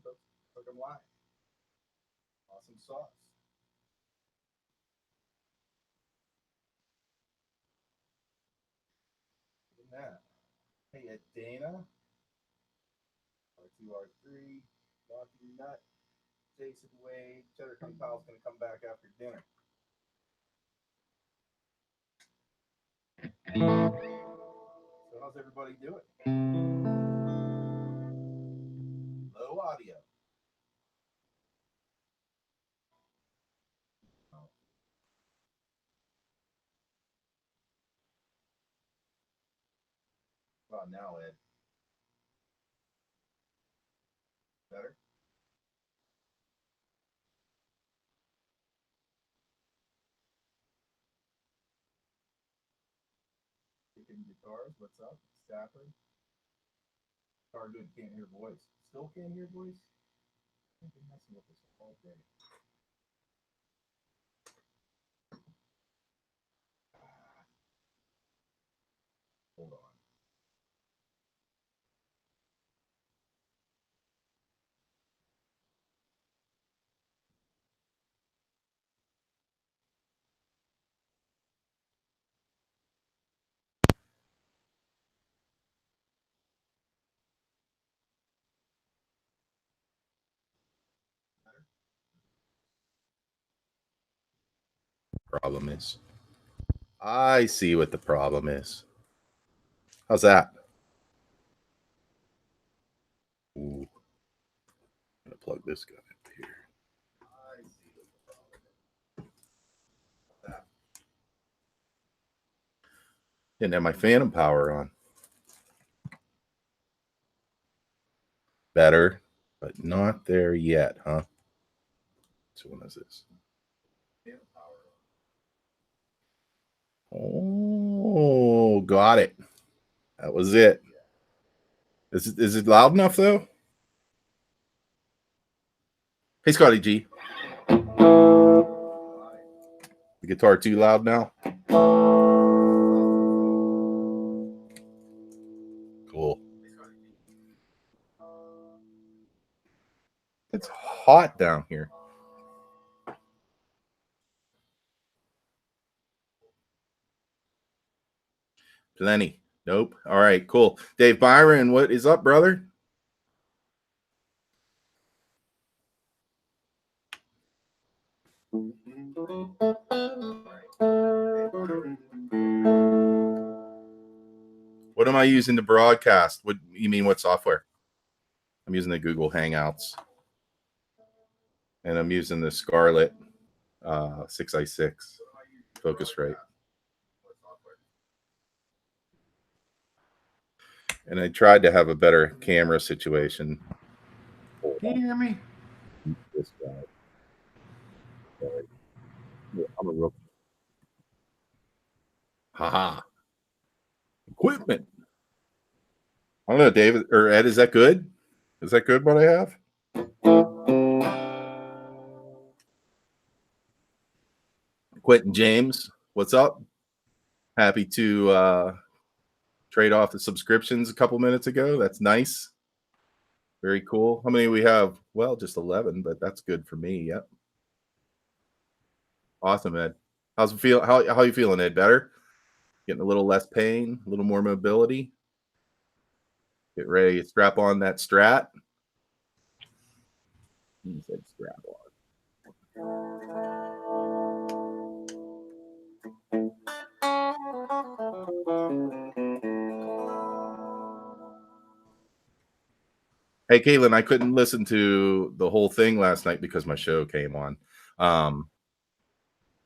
folks. Cook 'em live. Awesome sauce. Look at that. Hey, Dana. R2, R3. Donkey Nut. Jason Wade. Cheddar Kung Pao's going to come back after dinner. So, how's everybody doing? Low audio. Oh. Well, now, Ed. Better? Picking guitars. What's up? Stafford. Hard good. Can't hear voice. Still can't hear voice? I've been messing with this all day. Hold on. Problem is. I see what the problem is. How's that? Ooh. I'm gonna plug this guy up here. I see what the problem is. That. Didn't have my phantom power on. Better, but not there yet, huh? So when is this? Oh, got it. That was it. Is it loud enough though? Hey, Scotty G. The guitar too loud now? Cool. It's hot down here. Plenty. Nope. All right, cool. Dave Byron, what is up, brother? What am I using to broadcast? What you mean? What software? I'm using the Google Hangouts, and I'm using the Scarlett 6i6 Focusrite. And I tried to have a better camera situation. Can you hear me? This guy. I'm a rookie. Haha. Equipment. I don't know, David or Ed. Is that good? Is that good? What I have? Quentin James, what's up? Happy to trade off the subscriptions a couple minutes ago. That's nice. Very cool. How many we have? Well, just 11, but that's good for me. Yep. Awesome, Ed. How's it feel? How you feeling, Ed? Better? Getting a little less pain, a little more mobility. Get ready to strap on that strat. He said strap on. Hey, Caitlin, I couldn't listen to the whole thing last night because my show came on.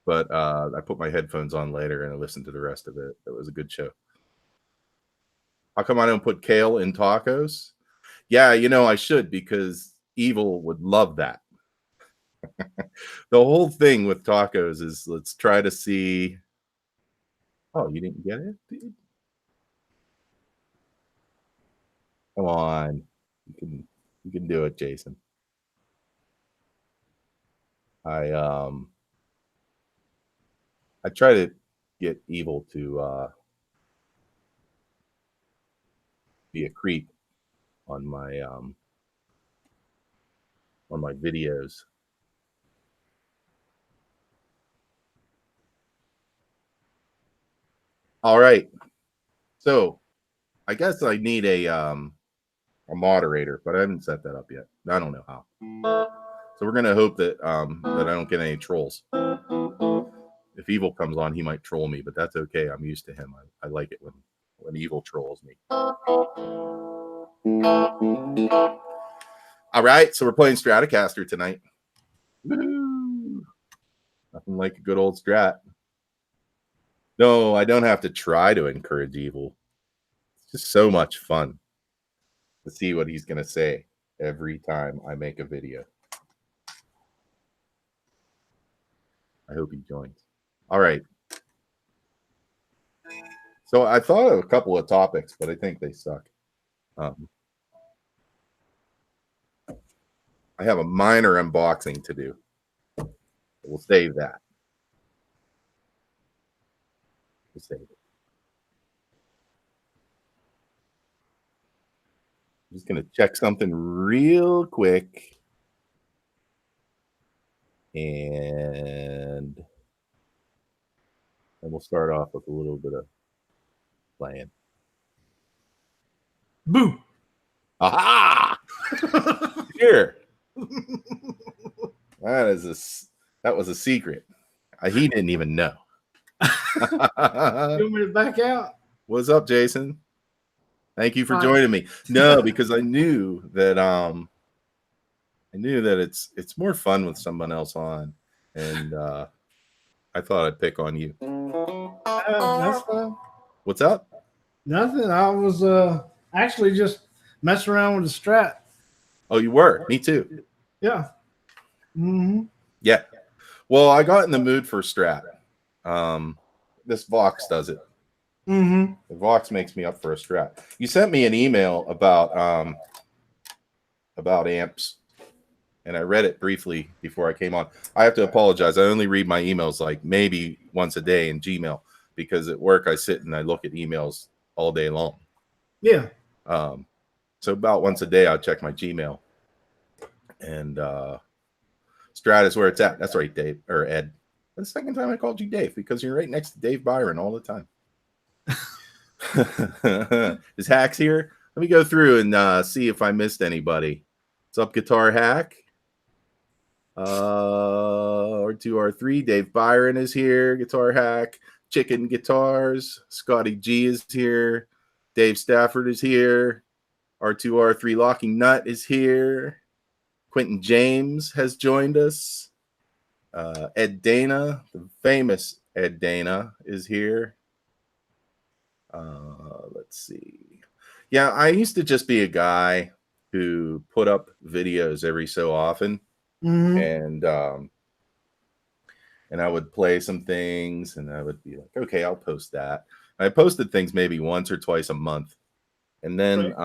But I put my headphones on later and I listened to the rest of it. It was a good show. How come I don't put kale in tacos? Yeah, I should because Evil would love that. The whole thing with tacos is let's try to see. Oh, you didn't get it, dude? Come on, you can do it, Jason. I try to get Evil to be a creep on my on my videos. All right. So I guess I need a moderator, but I haven't set that up yet. I don't know how. So we're gonna hope that that I don't get any trolls. If Evil comes on, he might troll me, but that's okay. I'm used to him. I like it when Evil trolls me. All right, so we're playing Stratocaster tonight. Woo-hoo. Nothing like a good old Strat. No, I don't have to try to encourage Evil. It's just so much fun to see what he's gonna say every time I make a video. I hope he joins. All right. So I thought of a couple of topics, but I think they suck. I have a minor unboxing to do. We'll save that. We'll save it. I'm just going to check something real quick. And we'll start off with a little bit of playing. Boo! Aha! Here. That was a secret. He didn't even know. You want me to back out? What's up, Jason? Thank you for joining me. No, because I knew that it's more fun with someone else on, and I thought I'd pick on you. That's fine. What's up? Nothing. I was actually just messing around with the Strat. Oh, you were? Me too. Yeah. Mm-hmm. Yeah. Well, I got in the mood for Strat. This Vox does it. Mm-hmm. The Vox makes me up for a Strat. You sent me an email about amps, and I read it briefly before I came on. I have to apologize. I only read my emails like maybe once a day in Gmail, because at work I sit and I look at emails all day long. Yeah. So about once a day I'll check my Gmail, and Strat is where it's at. That's right, Dave or Ed. That's the second time I called you Dave, because you're right next to Dave Byron all the time. Is Hacks here? Let me go through and see if I missed anybody. What's up, Guitar Hack? R2, R3. Dave Byron is here. Guitar Hack. Chicken Guitars. Scotty G is here. Dave Stafford is here. R2, R3 Locking Nut is here. Quentin James has joined us. Ed Dana, the famous Ed Dana, is here. Let's see. Yeah, I used to just be a guy who put up videos every so often, and I would play some things, and I would be like, okay, I'll post that. I posted things maybe once or twice a month, and then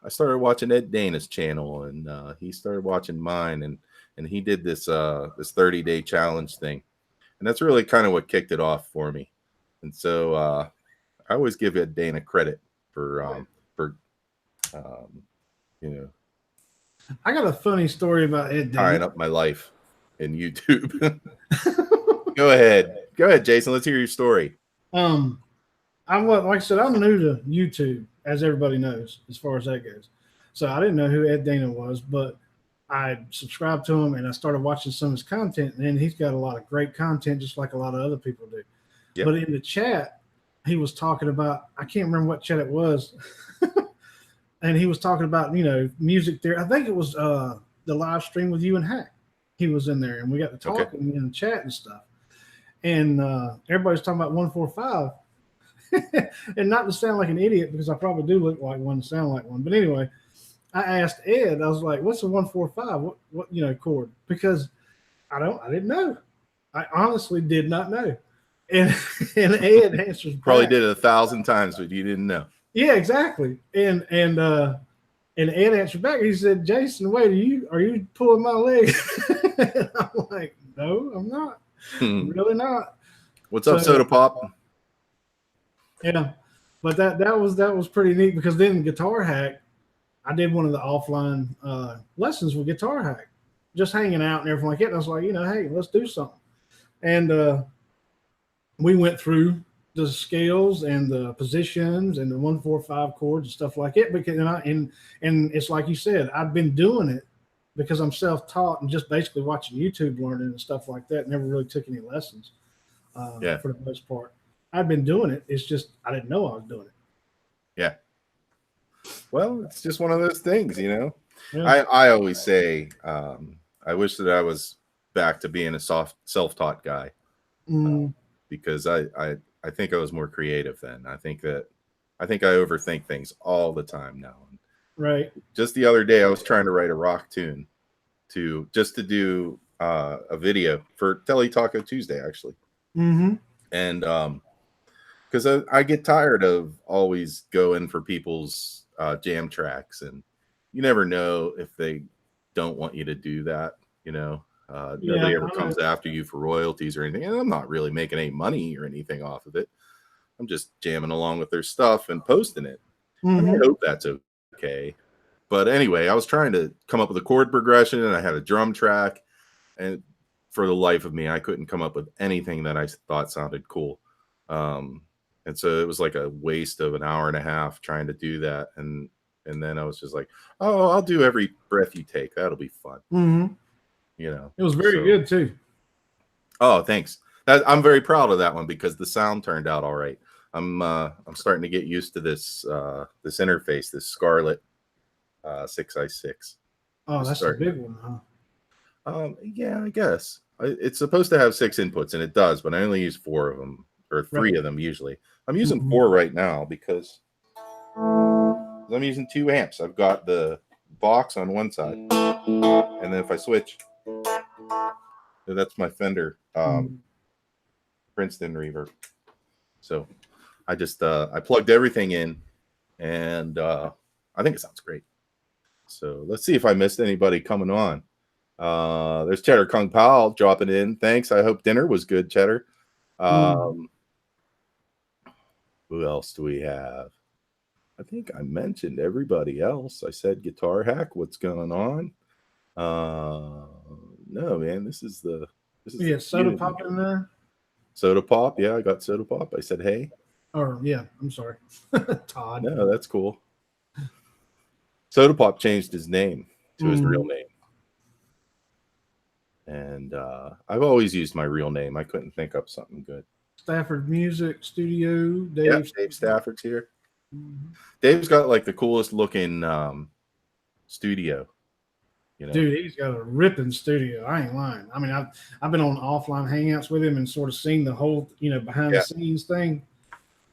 I started watching Ed Dana's channel, and he started watching mine, and he did this 30-day challenge thing, and that's really kind of what kicked it off for me. And so I always give Ed Dana credit for you know, I got a funny story about Ed Dana. tying up my life in YouTube. Go ahead, Jason. Let's hear your story. I'm like I said, I'm new to YouTube, as everybody knows, as far as that goes. So I didn't know who Ed Dana was, but I subscribed to him and I started watching some of his content. And he's got a lot of great content, just like a lot of other people do. Yep. But in the chat, he was talking about, I can't remember what chat it was. And he was talking about, music there. I think it was the live stream with you and Hack. He was in there, and we got to talking in the chat and stuff. And everybody's talking about 145. And not to sound like an idiot, because I probably do look like one, sound like one. But anyway, I asked Ed, I was like, what's a 145? What chord? Because I didn't know. I honestly did not know. And Ed answers back. Probably did it 1,000 times, but you didn't know. Yeah, exactly. And Ed answered back. He said, Jason, wait, are you pulling my leg? And I'm like, no, I'm not. Really not. What's up, Soda Pop? Yeah. But that was pretty neat, because then Guitar Hack, I did one of the offline lessons with Guitar Hack, just hanging out and everything like that. And I was like, hey, let's do something. And we went through the scales and the positions and the 1-4-5 chords and stuff like it. Because and it's like you said, I've been doing it because I'm self-taught and just basically watching YouTube learning and stuff like that. Never really took any lessons for the most part. I've been doing it. It's just I didn't know I was doing it. Yeah. Well, it's just one of those things, Yeah. I always say I wish that I was back to being a self-taught guy because I think I was more creative then. I think I overthink things all the time now. Right. Just the other day, I was trying to write a rock tune to do a video for Telly Taco Tuesday, actually. Mm-hmm. And because I get tired of always going for people's jam tracks, and you never know if they don't want you to do that. Nobody ever comes after you for royalties or anything. And I'm not really making any money or anything off of it. I'm just jamming along with their stuff and posting it. Mm-hmm. And I hope that's okay. But anyway, I was trying to come up with a chord progression, and I had a drum track, and for the life of me, I couldn't come up with anything that I thought sounded cool. And so it was like a waste of an hour and a half trying to do that. And then I was just like, oh, I'll do Every Breath You Take. That'll be fun. Mm-hmm. It was very good too. Oh, thanks. I'm very proud of that one because the sound turned out all right. I'm starting to get used to this interface, this Scarlett 6i6. Oh, that's a big one, huh? Yeah, I guess it's supposed to have 6 inputs, and it does, but I only use 4 of them or 3 of them usually. I'm using 4 right now because I'm using 2 amps. I've got the box on one side, and then if I switch, that's my Fender Princeton reverb. So I just I plugged everything in, and I think it sounds great. So let's see if I missed anybody coming on. There's Cheddar Kung Pao dropping in. Thanks. I hope dinner was good, Cheddar. Who else do we have? I think I mentioned everybody else. I said Guitar Hack. What's going on? No, man. This is Soda Pop in there. Soda Pop. Yeah, I got Soda Pop. I said, hey. I'm sorry. Todd. No, that's cool. Soda Pop changed his name to his real name. And I've always used my real name. I couldn't think up something good. Stafford Music Studio. Dave Stafford's here. Dave's got like the coolest looking studio. Dude, he's got a ripping studio. I ain't lying. I mean, I've been on offline hangouts with him and sort of seen the whole, behind the scenes thing.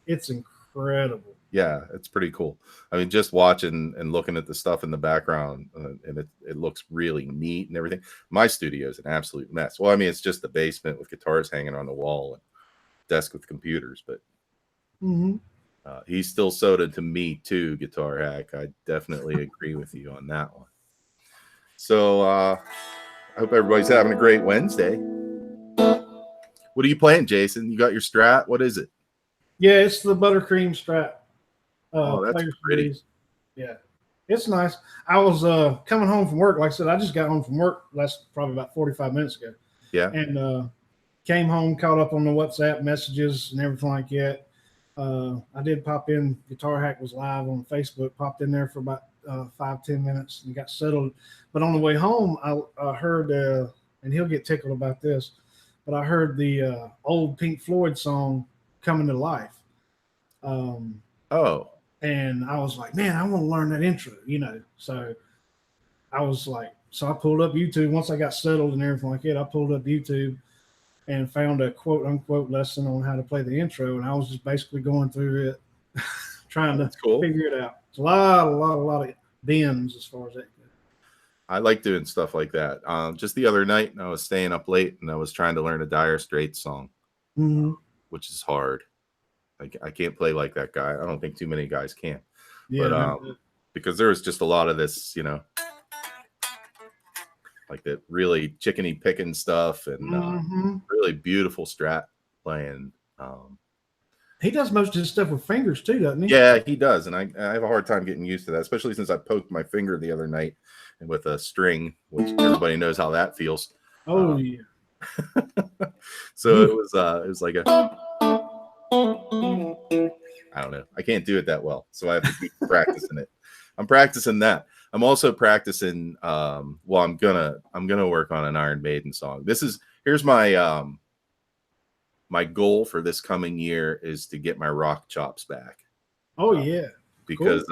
It's incredible. Yeah, it's pretty cool. I mean, just watching and looking at the stuff in the background, and it looks really neat and everything. My studio is an absolute mess. Well, I mean, it's just the basement with guitars hanging on the wall and desk with computers, but he's still soda to me too, Guitar Hack. I definitely agree with you on that one. So I hope everybody's having a great Wednesday. What are you playing, Jason? You got your Strat? What is it? Yeah, it's the Buttercream Strat. That's pretty. Yeah, it's nice. I was coming home from work. Like I said, I just got home from work. That's probably about 45 minutes ago. Yeah. And came home, caught up on the WhatsApp messages and everything like that. I did pop in. Guitar Hack was live on Facebook. Popped in there for about 5-10 minutes and got settled. But on the way home, I heard, and he'll get tickled about this, but I heard the old Pink Floyd song "Coming to Life." And I was like, man, I want to learn that intro, So I was like, I pulled up YouTube. Once I got settled and everything like that, I pulled up YouTube and found a quote unquote lesson on how to play the intro. And I was just basically going through it, trying to figure it out. It's a lot of bends as far as that goes. I like doing stuff like that. Just the other night, I was staying up late and I was trying to learn a Dire Straits song, which is hard. I can't play like that guy. I don't think too many guys can. Yeah, but because there was just a lot of this, like that really chickeny picking stuff and really beautiful Strat playing. He does most of his stuff with fingers too, doesn't he? Yeah, he does, and I have a hard time getting used to that, especially since I poked my finger the other night with a string, which everybody knows how that feels. Oh yeah. So it was like a, I don't know. I can't do it that well, so I have to keep practicing it. I'm practicing that. I'm also practicing. Well, I'm gonna work on an Iron Maiden song. Here's my my goal for this coming year is to get my rock chops back. Oh yeah. Because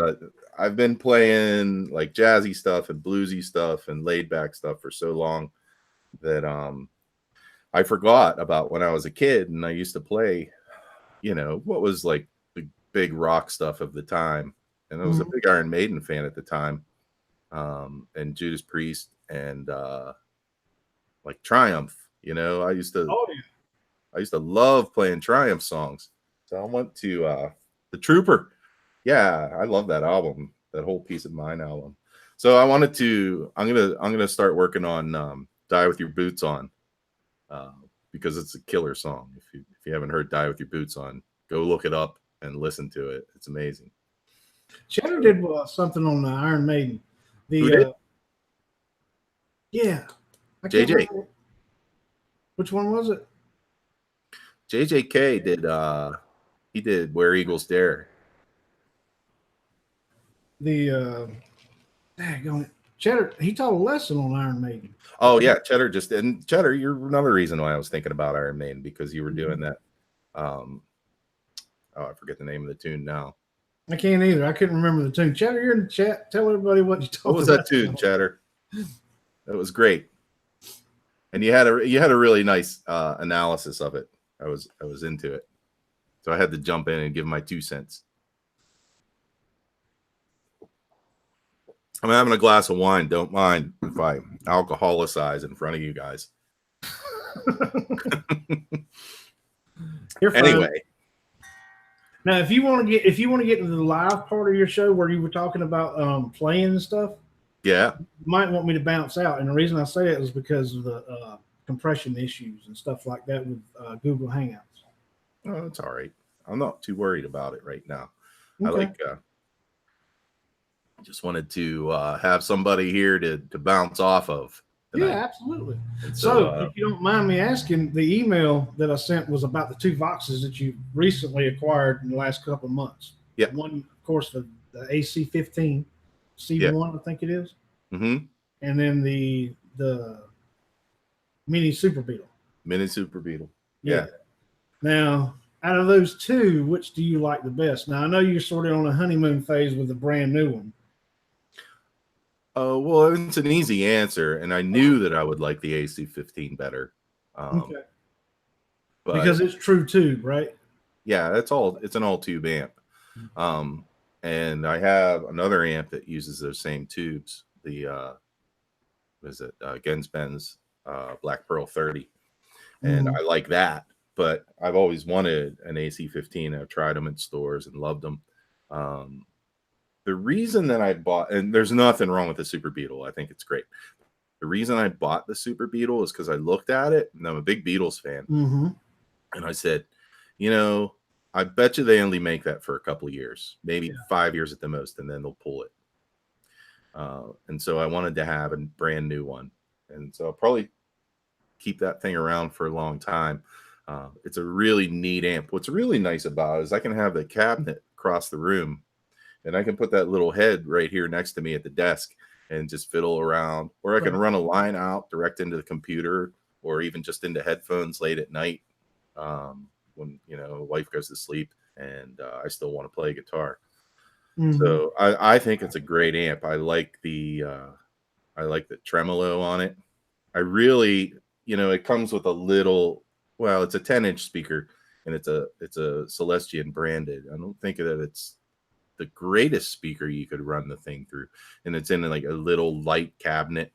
I've been playing like jazzy stuff and bluesy stuff and laid back stuff for so long that I forgot about when I was a kid and I used to play, what was like the big rock stuff of the time. And I was a big Iron Maiden fan at the time. And Judas Priest and like Triumph, I used to love playing Triumph songs. So I went to The Trooper. Yeah, I love that album, that whole Piece of Mind album. So I'm gonna start working on Die With Your Boots On, because it's a killer song. If you haven't heard Die With Your Boots On, go look it up and listen to it. It's amazing. Cheddar did something on the Iron Maiden. Who did? Yeah. JJ. Which one was it? JJK did he did Where Eagles Dare. Cheddar, he taught a lesson on Iron Maiden. Oh yeah, Cheddar Cheddar, you're another reason why I was thinking about Iron Maiden, because you were doing that. I forget the name of the tune now. I can't either. I couldn't remember the tune. Cheddar, you're in the chat. Tell everybody what you told. What was that tune, Cheddar? That was great. And you had a really nice analysis of it. I was into it. So I had to jump in and give my 2 cents. I'm having a glass of wine. Don't mind if I alcoholicize in front of you guys. Anyway. Now, if you want to get to the live part of your show where you were talking about playing and stuff, yeah, you might want me to bounce out. And the reason I say it is because of the compression issues and stuff like that with Google Hangouts. Oh, that's all right. I'm not too worried about it right now. Okay. I just wanted to have somebody here to bounce off of tonight. Yeah, absolutely. So if you don't mind me asking, the email that I sent was about the 2 Voxes that you recently acquired in the last couple of months. Yeah. One, of course, the AC-15 C1, I think it is. Mm-hmm. And then the Mini Super Beetle. Mini Super Beetle. Yeah. Now, out of those 2, which do you like the best? Now, I know you're sort of on a honeymoon phase with a brand new one. Well, it's an easy answer, and I knew that I would like the AC-15 better. Okay. Because it's true tube, right? Yeah, it's an all tube amp. And I have another amp that uses those same tubes. The Gensben's Black Pearl 30, and I like that. But I've always wanted an AC-15. I've tried them in stores and loved them. The reason that I bought, and there's nothing wrong with the Super Beetle, I think it's great. The reason I bought the Super Beetle is because I looked at it, and I'm a big Beatles fan. Mm-hmm. And I said, I bet you they only make that for a couple of years, maybe 5 years at the most, and then they'll pull it. And so I wanted to have a brand new one. And so I'll probably keep that thing around for a long time. It's a really neat amp. What's really nice about it is I can have the cabinet across the room, and I can put that little head right here next to me at the desk and just fiddle around, or I can run a line out direct into the computer, or even just into headphones late at night when wife goes to sleep and I still want to play guitar. Mm-hmm. So I think it's a great amp. I like the tremolo on it. I really, it comes with a little. Well, it's a 10-inch speaker, and it's a Celestion branded. I don't think that it's the greatest speaker you could run the thing through, and it's in like a little light cabinet,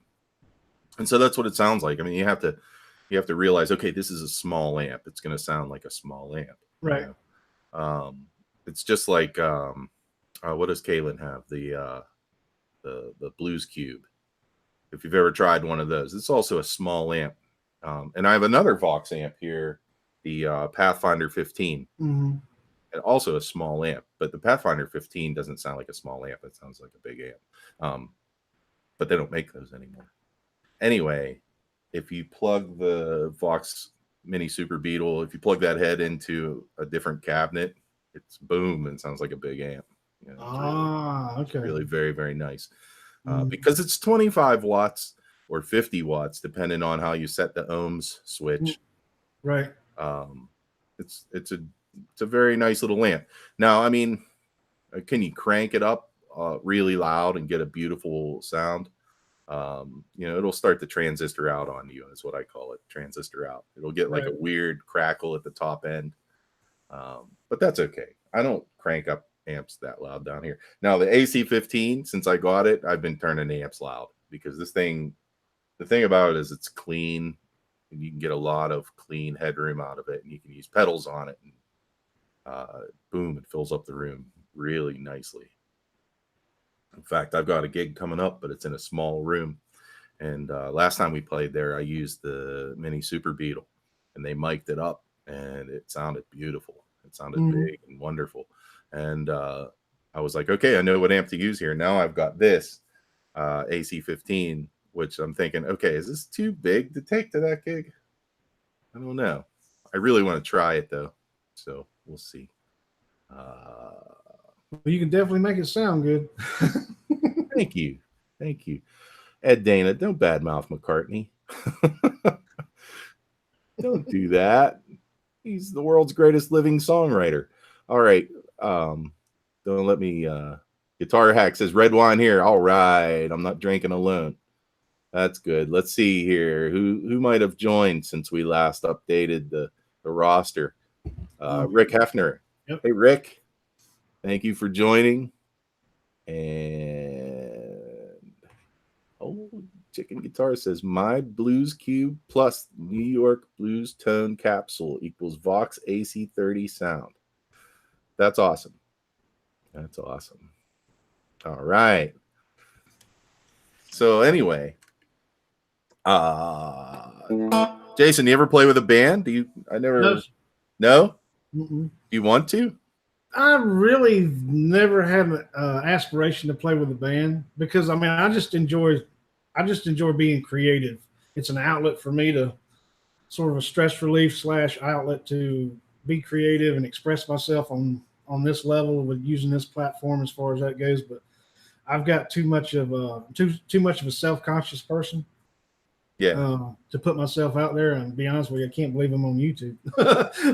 and so that's what it sounds like. I mean, you have to realize, okay, this is a small amp. It's going to sound like a small amp, right? It's just like what does Kalen have? The Blues Cube. If you've ever tried one of those, it's also a small amp. And I have another Vox amp here, the Pathfinder 15. Mm-hmm. and also a small amp. But the Pathfinder 15 doesn't sound like a small amp; it sounds like a big amp. But they don't make those anymore. Anyway, if you plug the Vox Mini Super Beetle, if you plug that head into a different cabinet, it's boom and sounds like a big amp. You know, okay. Really very, very nice. Because it's 25 watts or 50 watts, depending on how you set the ohms switch. Right. It's a very nice little lamp. Now, I mean, can you crank it up really loud and get a beautiful sound? You know, it'll start the transistor out on you, is what I call it, transistor out. It'll get like a weird crackle at the top end, but that's okay. I don't crank up amps that loud down here. Now the AC15, since I got it, I've been turning the amps loud because this thing, the thing about it is it's clean and you can get a lot of clean headroom out of it, and you can use pedals on it, and boom, it fills up the room really nicely. In fact, I've got a gig coming up, but it's in a small room. And last time we played there, I used the Mini Super Beetle, and they mic'd it up, and it sounded beautiful. It sounded big and wonderful. And I was like, okay, I know what amp to use here. Now I've got this AC15, which I'm thinking, okay, is this too big to take to that gig? I don't know. I really want to try it, though. So we'll see. Well, you can definitely make it sound good. Thank you. Thank you. Ed Dana, don't badmouth McCartney. Don't do that. He's the world's greatest living songwriter. All right. Don't let me Guitar Hack says red wine here. All right. I'm not drinking alone. That's good. Let's see here. Who might have joined since we last updated the roster? Rick Hefner. Yep. Hey Rick. Thank you for joining. And Chicken Guitar says my Blues Cube plus New York Blues Tone Capsule equals Vox AC30 sound. That's awesome. That's awesome. All right. So anyway, Jason, you ever play with a band? No? Mm-mm. Do you want to? I really never had an aspiration to play with a band because I mean I just enjoy being creative. It's an outlet for me to sort of a stress relief / outlet to be creative and express myself on this level with using this platform as far as that goes. But I've got too much of a self-conscious person. Yeah. To put myself out there, and to be honest with you, I can't believe I'm on YouTube.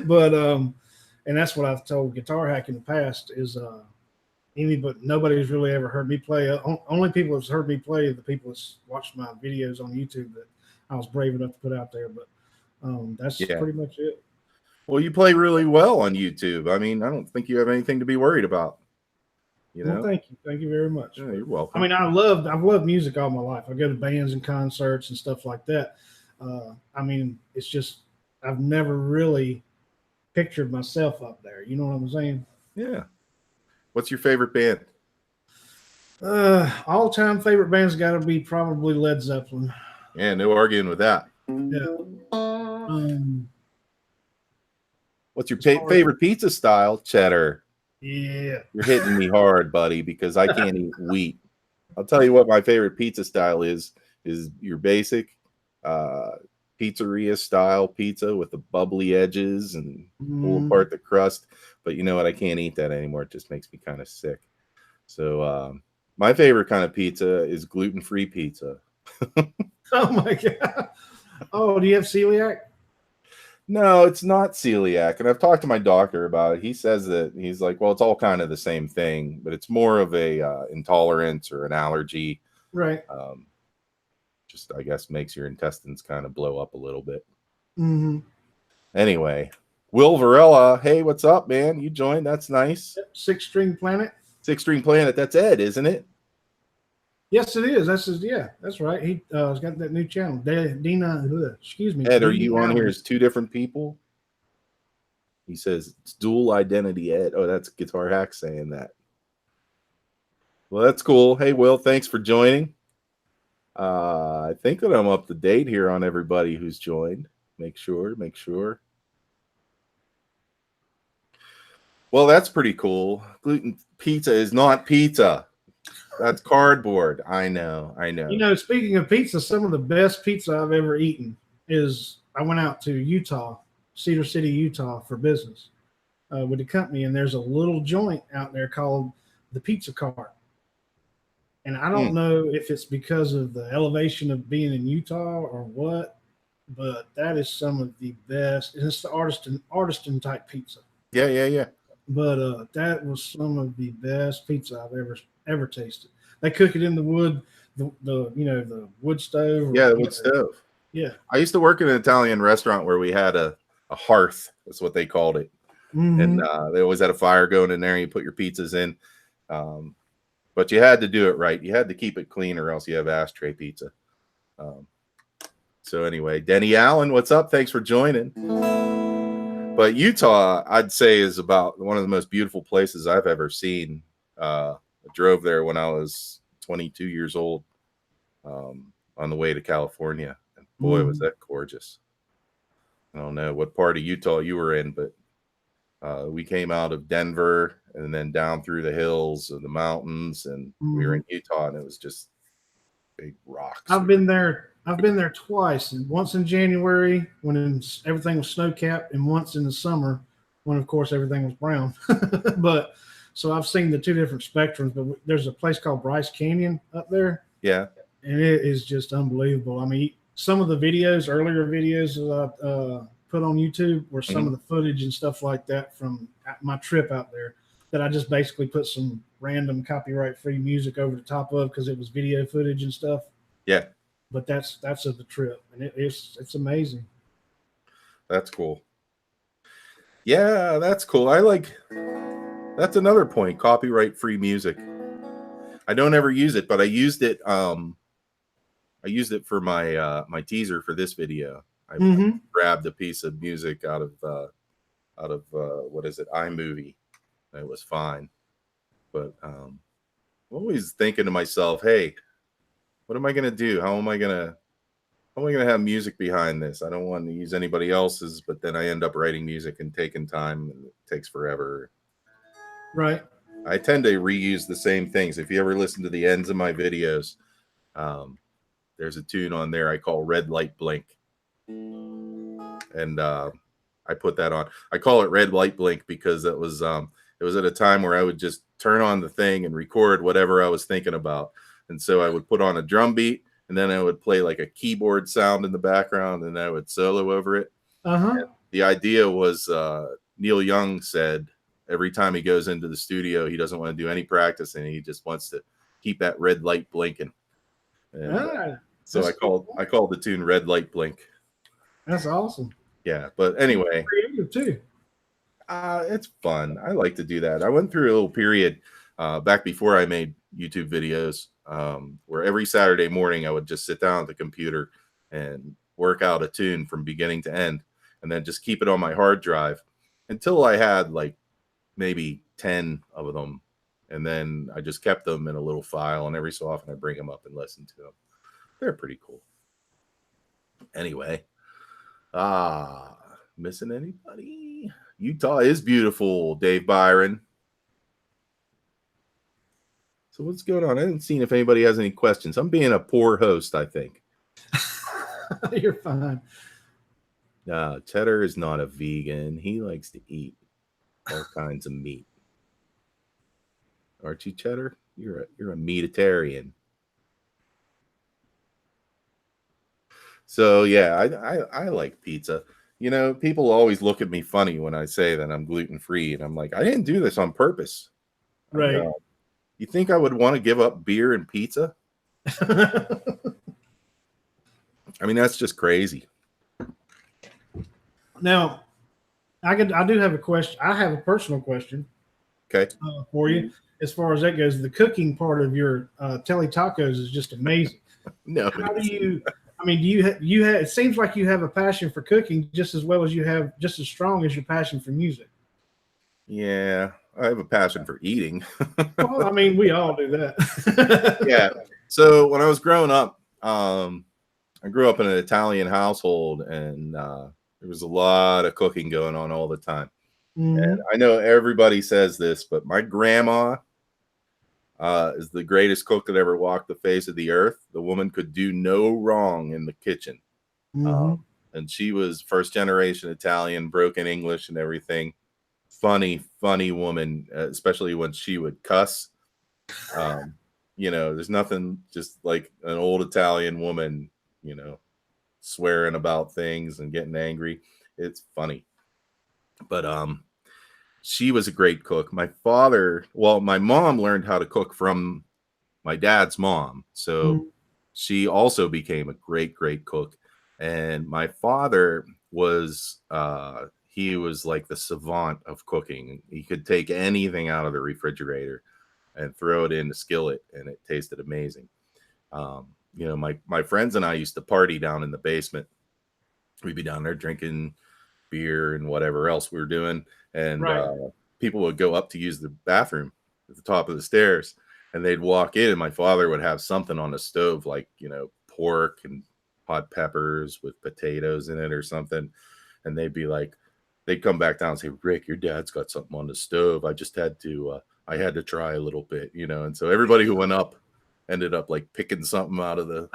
But and that's what I've told Guitar Hack in the past is but nobody's really ever heard me play. Only people that's heard me play are the people that's watched my videos on YouTube that I was brave enough to put out there. But that's pretty much it. Well, you play really well on YouTube. I mean, I don't think you have anything to be worried about. You know? Well, thank you very much. Yeah, you're welcome. I mean, I've loved music all my life. I go to bands and concerts and stuff like that. I mean, it's just I've never really pictured myself up there. You know what I'm saying? Yeah. What's your favorite band? All-time favorite band's got to be probably Led Zeppelin. Yeah, no arguing with that. Yeah. What's your favorite pizza style? Cheddar. Yeah. You're hitting me hard, buddy, because I can't eat wheat. I'll tell you what my favorite pizza style is your basic pizzeria style pizza with the bubbly edges and pull apart the crust. But you know what? I can't eat that anymore. It just makes me kind of sick. So my favorite kind of pizza is gluten-free pizza. Oh my God. Oh, do you have celiac? No, it's not celiac. And I've talked to my doctor about it. He says that he's like, well, it's all kind of the same thing, but it's more of a intolerance or an allergy. Right. Just, I guess, makes your intestines kind of blow up a little bit. Mm-hmm. Anyway, Will Varela. Hey, what's up, man? You joined. That's nice. Six String Planet. Six String Planet. That's Ed, isn't it? Yes, it is. That's right. He's got that new channel. Dina, excuse me. Ed, are you on here as two different people? He says it's dual identity, Ed. Oh, that's Guitar Hack saying that. Well, that's cool. Hey, Will, thanks for joining. I think that I'm up to date here on everybody who's joined. Make sure. Well, that's pretty cool. Gluten pizza is not pizza. That's cardboard. I know. You know, speaking of pizza, some of the best pizza I've ever eaten is I went out to Utah, Cedar City, Utah, for business with the company, and there's a little joint out there called the Pizza Cart. And I don't know if it's because of the elevation of being in Utah or what, but that is some of the best. And it's the artisan type pizza. Yeah. But that was some of the best pizza I've ever tasted. They cook it in the wood, the you know the wood stove. Yeah, the wood stove. Yeah, I used to work in an Italian restaurant where we had a hearth. That's what they called it. And they always had a fire going in there. And you put your pizzas in, but you had to do it right. You had to keep it clean, or else you have ashtray pizza. So anyway, Denny Allen, what's up? Thanks for joining. But Utah, I'd say, is about one of the most beautiful places I've ever seen. I drove there when I was 22 years old on the way to California. And boy, was that gorgeous. I don't know what part of Utah you were in, but we came out of Denver and then down through the hills of the mountains, and we were in Utah, and it was just big rocks. I've been there twice, and once in January when everything was snow capped, and once in the summer when, of course, everything was brown. But so I've seen the two different spectrums. But there's a place called Bryce Canyon up there. Yeah, and it is just unbelievable. I mean, some of the earlier videos that I put on YouTube were some of the footage and stuff like that from my trip out there that I just basically put some random copyright-free music over the top of because it was video footage and stuff. Yeah. But that's of the trip, and it's amazing. That's cool. Yeah, that's cool. That's another point, copyright-free music. I don't ever use it, but I used it for my my teaser for this video. I grabbed a piece of music out of what is it, iMovie. It was fine. But I'm always thinking to myself, hey, what am I going to do? How am I going to have music behind this? I don't want to use anybody else's, but then I end up writing music and taking time, and it takes forever. Right. I tend to reuse the same things. If you ever listen to the ends of my videos, there's a tune on there I call Red Light Blink. And I put that on. I call it Red Light Blink because it was at a time where I would just turn on the thing and record whatever I was thinking about. And so I would put on a drum beat, and then I would play like a keyboard sound in the background, and I would solo over it. The idea was Neil Young said every time he goes into the studio, he doesn't want to do any practicing. He just wants to keep that red light blinking. And, so I called the tune Red Light Blink. That's awesome. Yeah, but anyway, creative too. It's fun. I like to do that. I went through a little period back before I made YouTube videos where every Saturday morning I would just sit down at the computer and work out a tune from beginning to end, and then just keep it on my hard drive until I had like maybe 10 of them. And then I just kept them in a little file, and every so often I bring them up and listen to them. They're pretty cool. Anyway, missing anybody? Utah is beautiful, Dave Byron. So what's going on? I haven't seen if anybody has any questions. I'm being a poor host, I think. You're fine. Cheddar is not a vegan. He likes to eat all kinds of meat. Aren't you, Cheddar? You're a meatitarian. So yeah, I like pizza. You know, people always look at me funny when I say that I'm gluten-free, and I'm like, I didn't do this on purpose. Right. You think I would want to give up beer and pizza? I mean, that's just crazy. Now, I do have a question. I have a personal question. Okay. For you, as far as that goes, the cooking part of your Telly Tacos is just amazing. No. How do you? I mean, do you have? It seems like you have a passion for cooking just as well as you have, just as strong as your passion for music. Yeah, I have a passion for eating. Well, I mean, we all do that. Yeah. So when I was growing up, I grew up in an Italian household, and there was a lot of cooking going on all the time. Mhm. I know everybody says this, but my grandma is the greatest cook that ever walked the face of the earth. The woman could do no wrong in the kitchen. Mhm. And she was first generation Italian, broken English and everything. Funny woman, especially when she would cuss. Um, there's nothing just like an old Italian woman, you know, swearing about things and getting angry. It's funny. But she was a great cook. My mom learned how to cook from my dad's mom. So Mhm. she also became a great cook. And my father was he was like the savant of cooking. He could take anything out of the refrigerator and throw it in the skillet and it tasted amazing. My friends and I used to party down in the basement. We'd be down there drinking beer and whatever else we were doing, and Right. people would go up to use the bathroom at the top of the stairs, and they'd walk in, and my father would have something on the stove, like pork and hot peppers with potatoes in it or something, and they'd come back down and say, "Rick, your dad's got something on the stove. I had to try a little bit, and so everybody who went up ended up like picking something out of the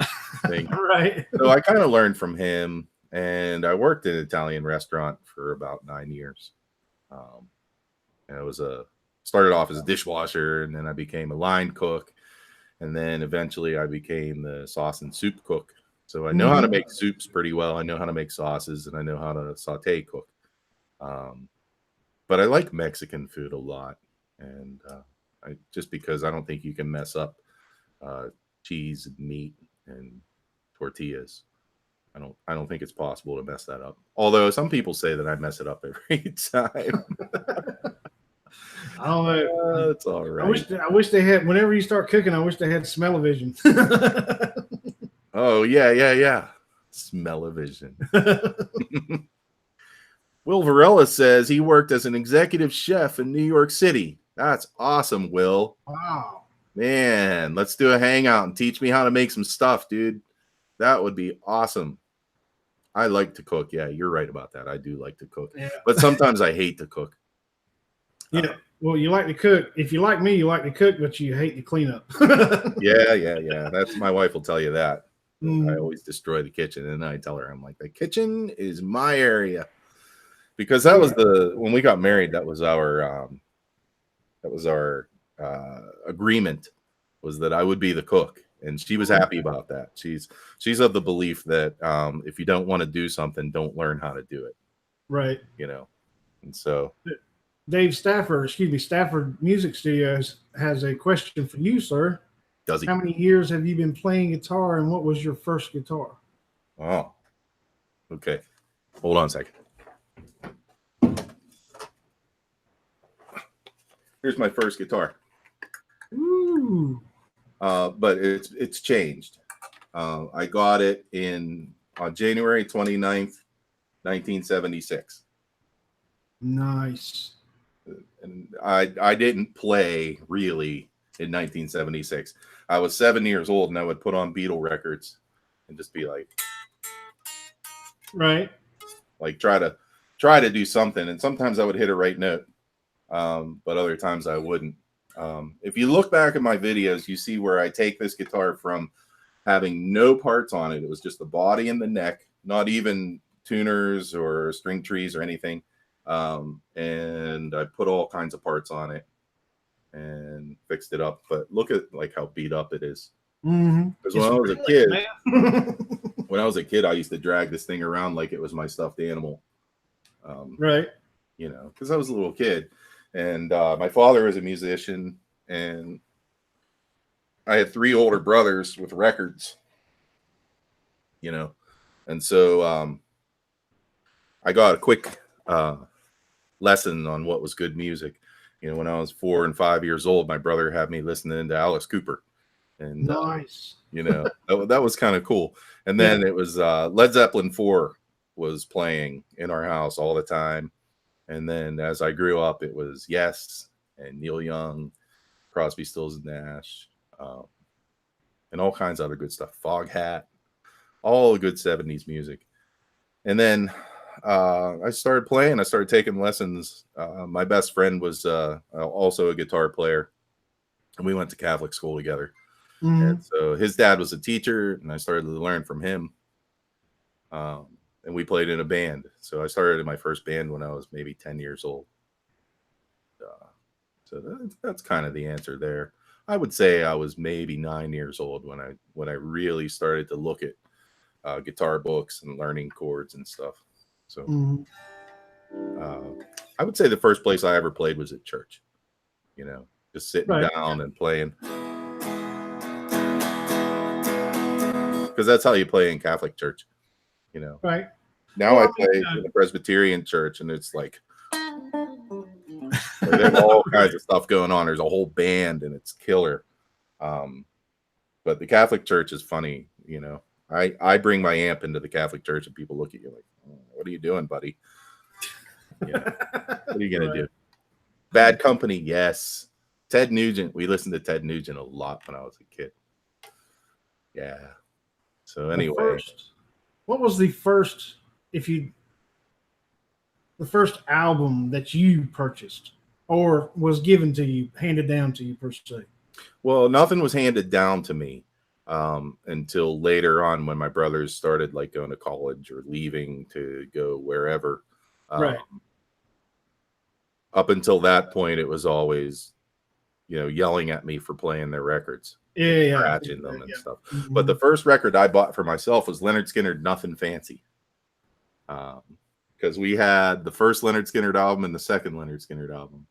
thing. Right. So I kind of learned from him, and I worked in an Italian restaurant for about 9 years. Um, and I was started off as a dishwasher, and then I became a line cook, and then eventually I became the sauce and soup cook. So I know how to Mhm. make soups pretty well. I know how to make sauces, and I know how to saute cook. Um, but I like Mexican food a lot, and just because I don't think you can mess up uh, cheese and meat and tortillas. I don't think it's possible to mess that up. Although some people say that I mess it up every time. I don't know. It's all I right. wish I wish they had. Whenever you start cooking, I wish they had smell-o-vision. Oh yeah. Smell-o-vision. Will Varela says he worked as an executive chef in New York City. That's awesome, Will. Wow. Man, let's do a hangout and teach me how to make some stuff, dude. That would be awesome. I like to cook. Yeah, you're right about that. I do like to cook, Yeah. but sometimes I hate to cook. Yeah. Well, you like to cook. If you like me, you like to cook, but you hate to clean up. Yeah. That's my wife will tell you that. I Mm, always destroy the kitchen, and then I tell her, I'm like, the kitchen is my area, because that yeah. was when we got married. That was our agreement, was that I would be the cook, and she was happy about that. She's of the belief that if you don't want to do something, don't learn how to do it. Right. You know, and so Dave Stafford, excuse me, Stafford Music Studios has a question for you, sir. does he? How many years have you been playing guitar, and what was your first guitar? Oh, okay. Hold on a second. Here's my first guitar. Ooh. But it's changed. I got it on January 29th, 1976. Nice. And I didn't play really in 1976. I was 7 years old, and I would put on Beatle records and just be Right. like try to do something. And sometimes I would hit a right note, but other times I wouldn't. If you look back at my videos, you see where I take this guitar from having no parts on it. It was just the body and the neck, not even tuners or string trees or anything. And I put all kinds of parts on it and fixed it up. But look at like how beat up it is. Mm-hmm. Because It's brilliant, man. when I was a kid, I used to drag this thing around like it was my stuffed animal. Um, Right. because I was a little kid, and my father was a musician, and I had three older brothers with records, and so I got a quick lesson on what was good music. When I was 4 and 5 years old, my brother had me listening to Alice Cooper, and Nice. that was kind of cool. And Yeah. then it was Led Zeppelin 4 was playing in our house all the time. And then as I grew up, it was Yes and Neil Young, Crosby, Stills and Nash, and all kinds of other good stuff. Foghat, all the good 70s music. And then I started playing. I started taking lessons. My best friend was also a guitar player, and we went to Catholic school together. And so his dad was a teacher, and I started to learn from him. And we played in a band. So I started in my first band when I was maybe 10 years old. So that's kind of the answer there. I would say I was maybe 9 years old when I really started to look at guitar books and learning chords and stuff. So I would say the first place I ever played was at church. You know, just sitting down and playing. Because that's how you play in Catholic church, you know. Right. Now I play in a Presbyterian church, and it's like there's all kinds of stuff going on. There's a whole band, and it's killer. But the Catholic church is funny, you know. I bring my amp into the Catholic church, and people look at you like, oh, "What are you doing, buddy? You know, what are you gonna do?" Bad Company, yes. Ted Nugent. We listened to Ted Nugent a lot when I was a kid. Yeah. So anyway, what was the first album that you purchased or was given to you, handed down to you per se? Well, nothing was handed down to me until later on when my brothers started like going to college or leaving to go wherever. Right. Up until that point, it was always, you know, yelling at me for playing their records. Scratching them and stuff. But the first record I bought for myself was Lynyrd Skynyrd, Nothing Fancy. Because we had the first Lynyrd Skynyrd album and the second Lynyrd Skynyrd album.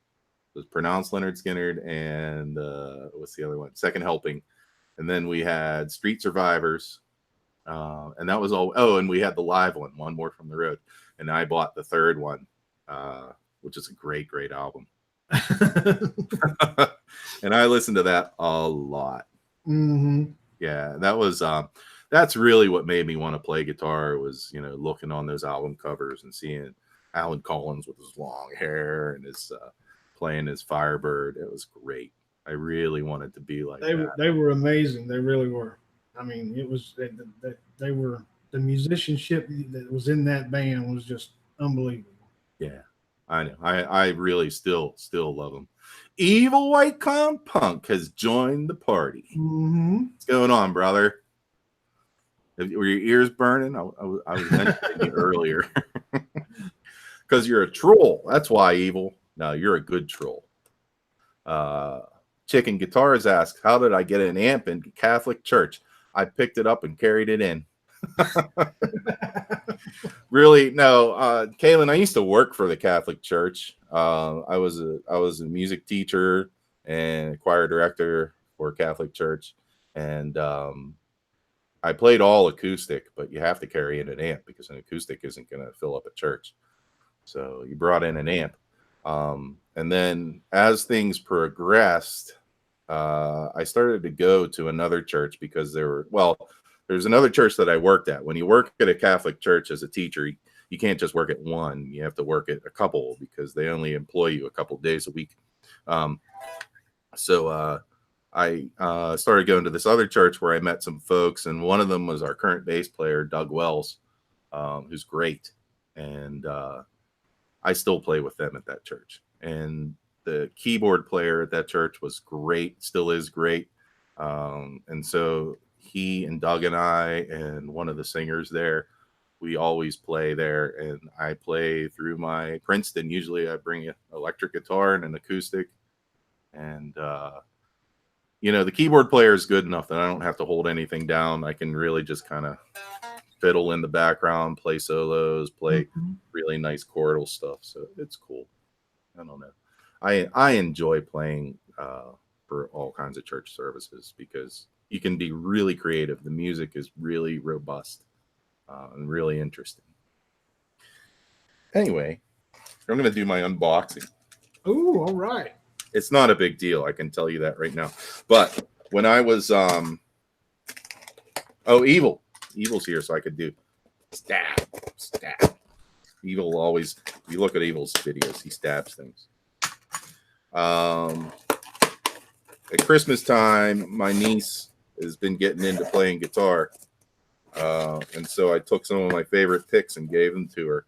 It was pronounced Lynyrd Skynyrd and what's the other one? Second Helping. And then we had Street Survivors. And that was all. Oh, and we had the live one More from the Road. And I bought the third one, which is a great, great album. And I listened to that a lot. Yeah, that was that's really what made me want to play guitar was, you know, looking on those album covers and seeing Alan Collins with his long hair and his playing his Firebird. It was great. I really wanted to be like that. They were amazing. They really were. I mean, it was they were, the musicianship that was in that band was just unbelievable. Yeah, I know. I really still love them. Evil White Clown Punk has joined the party. What's going on, brother? Were your ears burning? I was mentioning you earlier. Because you're a troll. That's why, Evil. No, you're a good troll. Chicken Guitars asks, how did I get an amp in Catholic church? I picked it up and carried it in. Really? No, Kaylin, I used to work for the Catholic Church. I was a music teacher and choir director for Catholic Church, and I played all acoustic, but you have to carry in an amp because an acoustic isn't going to fill up a church. So you brought in an amp, and then as things progressed, I started to go to another church because there's another church that I worked at. When you work at a Catholic church as a teacher, you can't just work at one. You have to work at a couple because they only employ you a couple days a week. So I started going to this other church where I met some folks, and one of them was our current bass player, Doug Wells, who's great. And I still play with them at that church. And the keyboard player at that church was great, still is great. And so he and Doug and I and one of the singers there, we always play there. And I play through my Princeton. Usually I bring an electric guitar and an acoustic. And, you know, the keyboard player is good enough that I don't have to hold anything down. I can really just kind of fiddle in the background, play solos, play really nice chordal stuff. So it's cool. I don't know. I enjoy playing for all kinds of church services because you can be really creative. The music is really robust and really interesting. Anyway, I'm going to do my unboxing. Oh, all right. It's not a big deal. I can tell you that right now. But when I was, Evil's here, so I could do stab. Evil always, if you look at Evil's videos, he stabs things. At Christmas time, my niece has been getting into playing guitar. And so I took some of my favorite picks and gave them to her.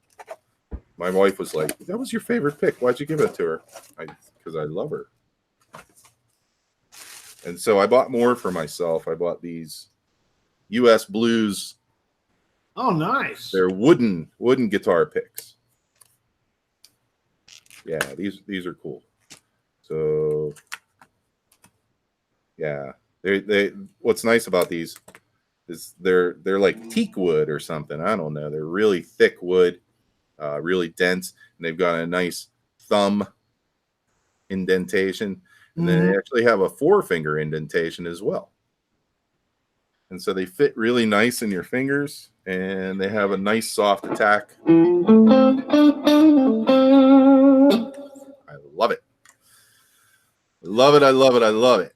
My wife was like, "That was your favorite pick. Why'd you give it to her?" Because I love her. And so I bought more for myself. I bought these U.S. Blues. Oh, nice. They're wooden guitar picks. Yeah, these are cool. So yeah, they what's nice about these is they're like teak wood or something. I don't know. They're really thick wood, really dense, and they've got a nice thumb indentation, and then they actually have a four-finger indentation as well. And so they fit really nice in your fingers, and they have a nice soft attack. I love it. I love it. I love it. I love it.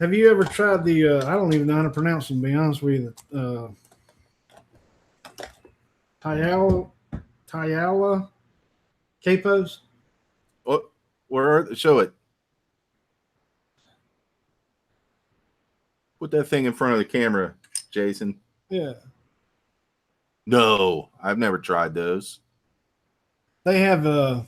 Have you ever tried the? I don't even know how to pronounce them. To be honest with you, Tayala capos. What? Where? Show it. Put that thing in front of the camera, Jason. Yeah. No, I've never tried those. They have well,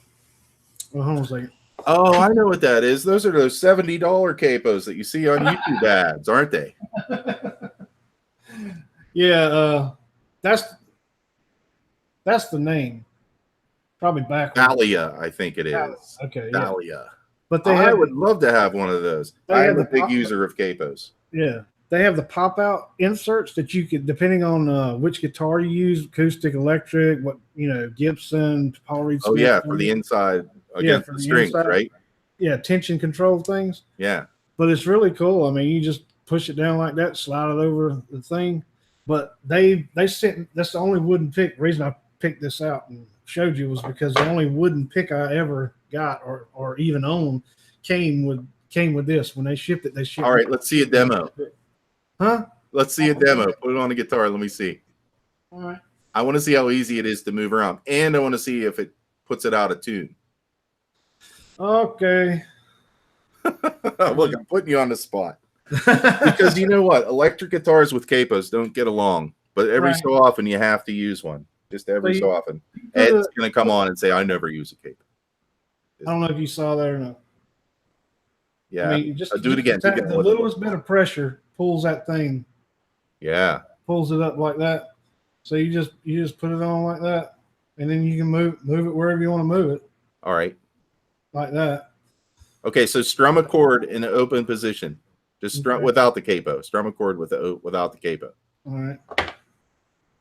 hold on a second. Oh, I know what that is. Those are those $70 capos that you see on YouTube ads, aren't they? Yeah, that's the name. Probably backwards. Dahlia, I think it is. Okay, yeah. Dahlia. But I would love to have one of those. I'm a big user of capos. Yeah. They have the pop-out inserts that you could, depending on which guitar you use, acoustic, electric, what Gibson, Paul Reed Smith. Oh yeah, for the inside against the strings, inside, right? Yeah, tension control things. Yeah. But it's really cool. I mean, you just push it down like that, slide it over the thing. But they sent, that's the only wooden pick. The reason I picked this out and showed you was because the only wooden pick I ever got or even owned came with this. When they shipped it, they shipped All right, let's see a demo. Huh? Let's see a demo. Put it on the guitar. Let me see. All right. I want to see how easy it is to move around. And I want to see if it puts it out of tune. Okay. Look, I'm putting you on the spot. Because you know what? Electric guitars with capos don't get along. But every so often you have to use one. Just every so often. Ed's going to come on and say, I never use a capo. I don't know if you saw that or not. Yeah. I mean, just do it again. The littlest bit of pressure pulls that thing. Yeah. Pulls it up like that. So you just put it on like that, and then you can move it wherever you want to move it. All right. Like that. Okay, so strum a chord in an open position. Just strum without the capo. Strum a chord without the capo. All right.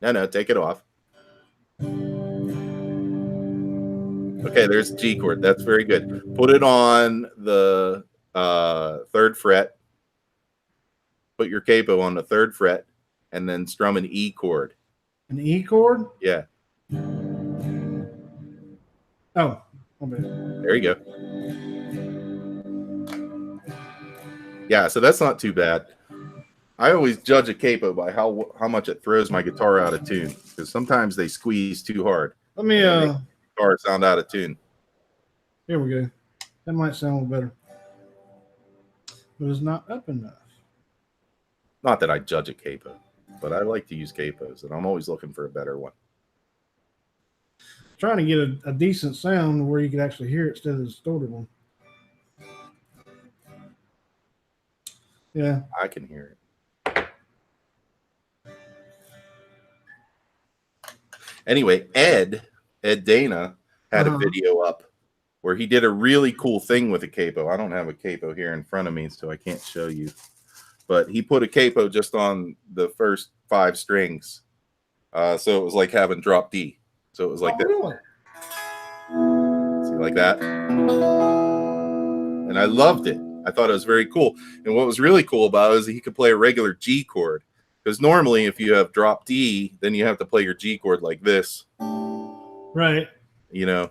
No, take it off. Okay, there's the G chord. That's very good. Put it on the 3rd fret. Put your capo on the 3rd fret, and then strum an E chord. An E chord? Yeah. Oh, there you go. Yeah, so that's not too bad. I always judge a capo by how much it throws my guitar out of tune, because sometimes they squeeze too hard. Let me guitar sound out of tune. Here we go. That might sound a little better, but it's not up enough. Not that I judge a capo, but I like to use capos, and I'm always looking for a better one. Trying to get a decent sound where you could actually hear it instead of the distorted one. Yeah, I can hear it. Anyway, Ed Dana had a video up where he did a really cool thing with a capo. I don't have a capo here in front of me, so I can't show you. But he put a capo just on the first 5 strings. So it was like having drop D. So it was like that. Really? See, like that. And I loved it. I thought it was very cool. And what was really cool about it is he could play a regular G chord. Because normally if you have drop D, then you have to play your G chord like this. Right. You know.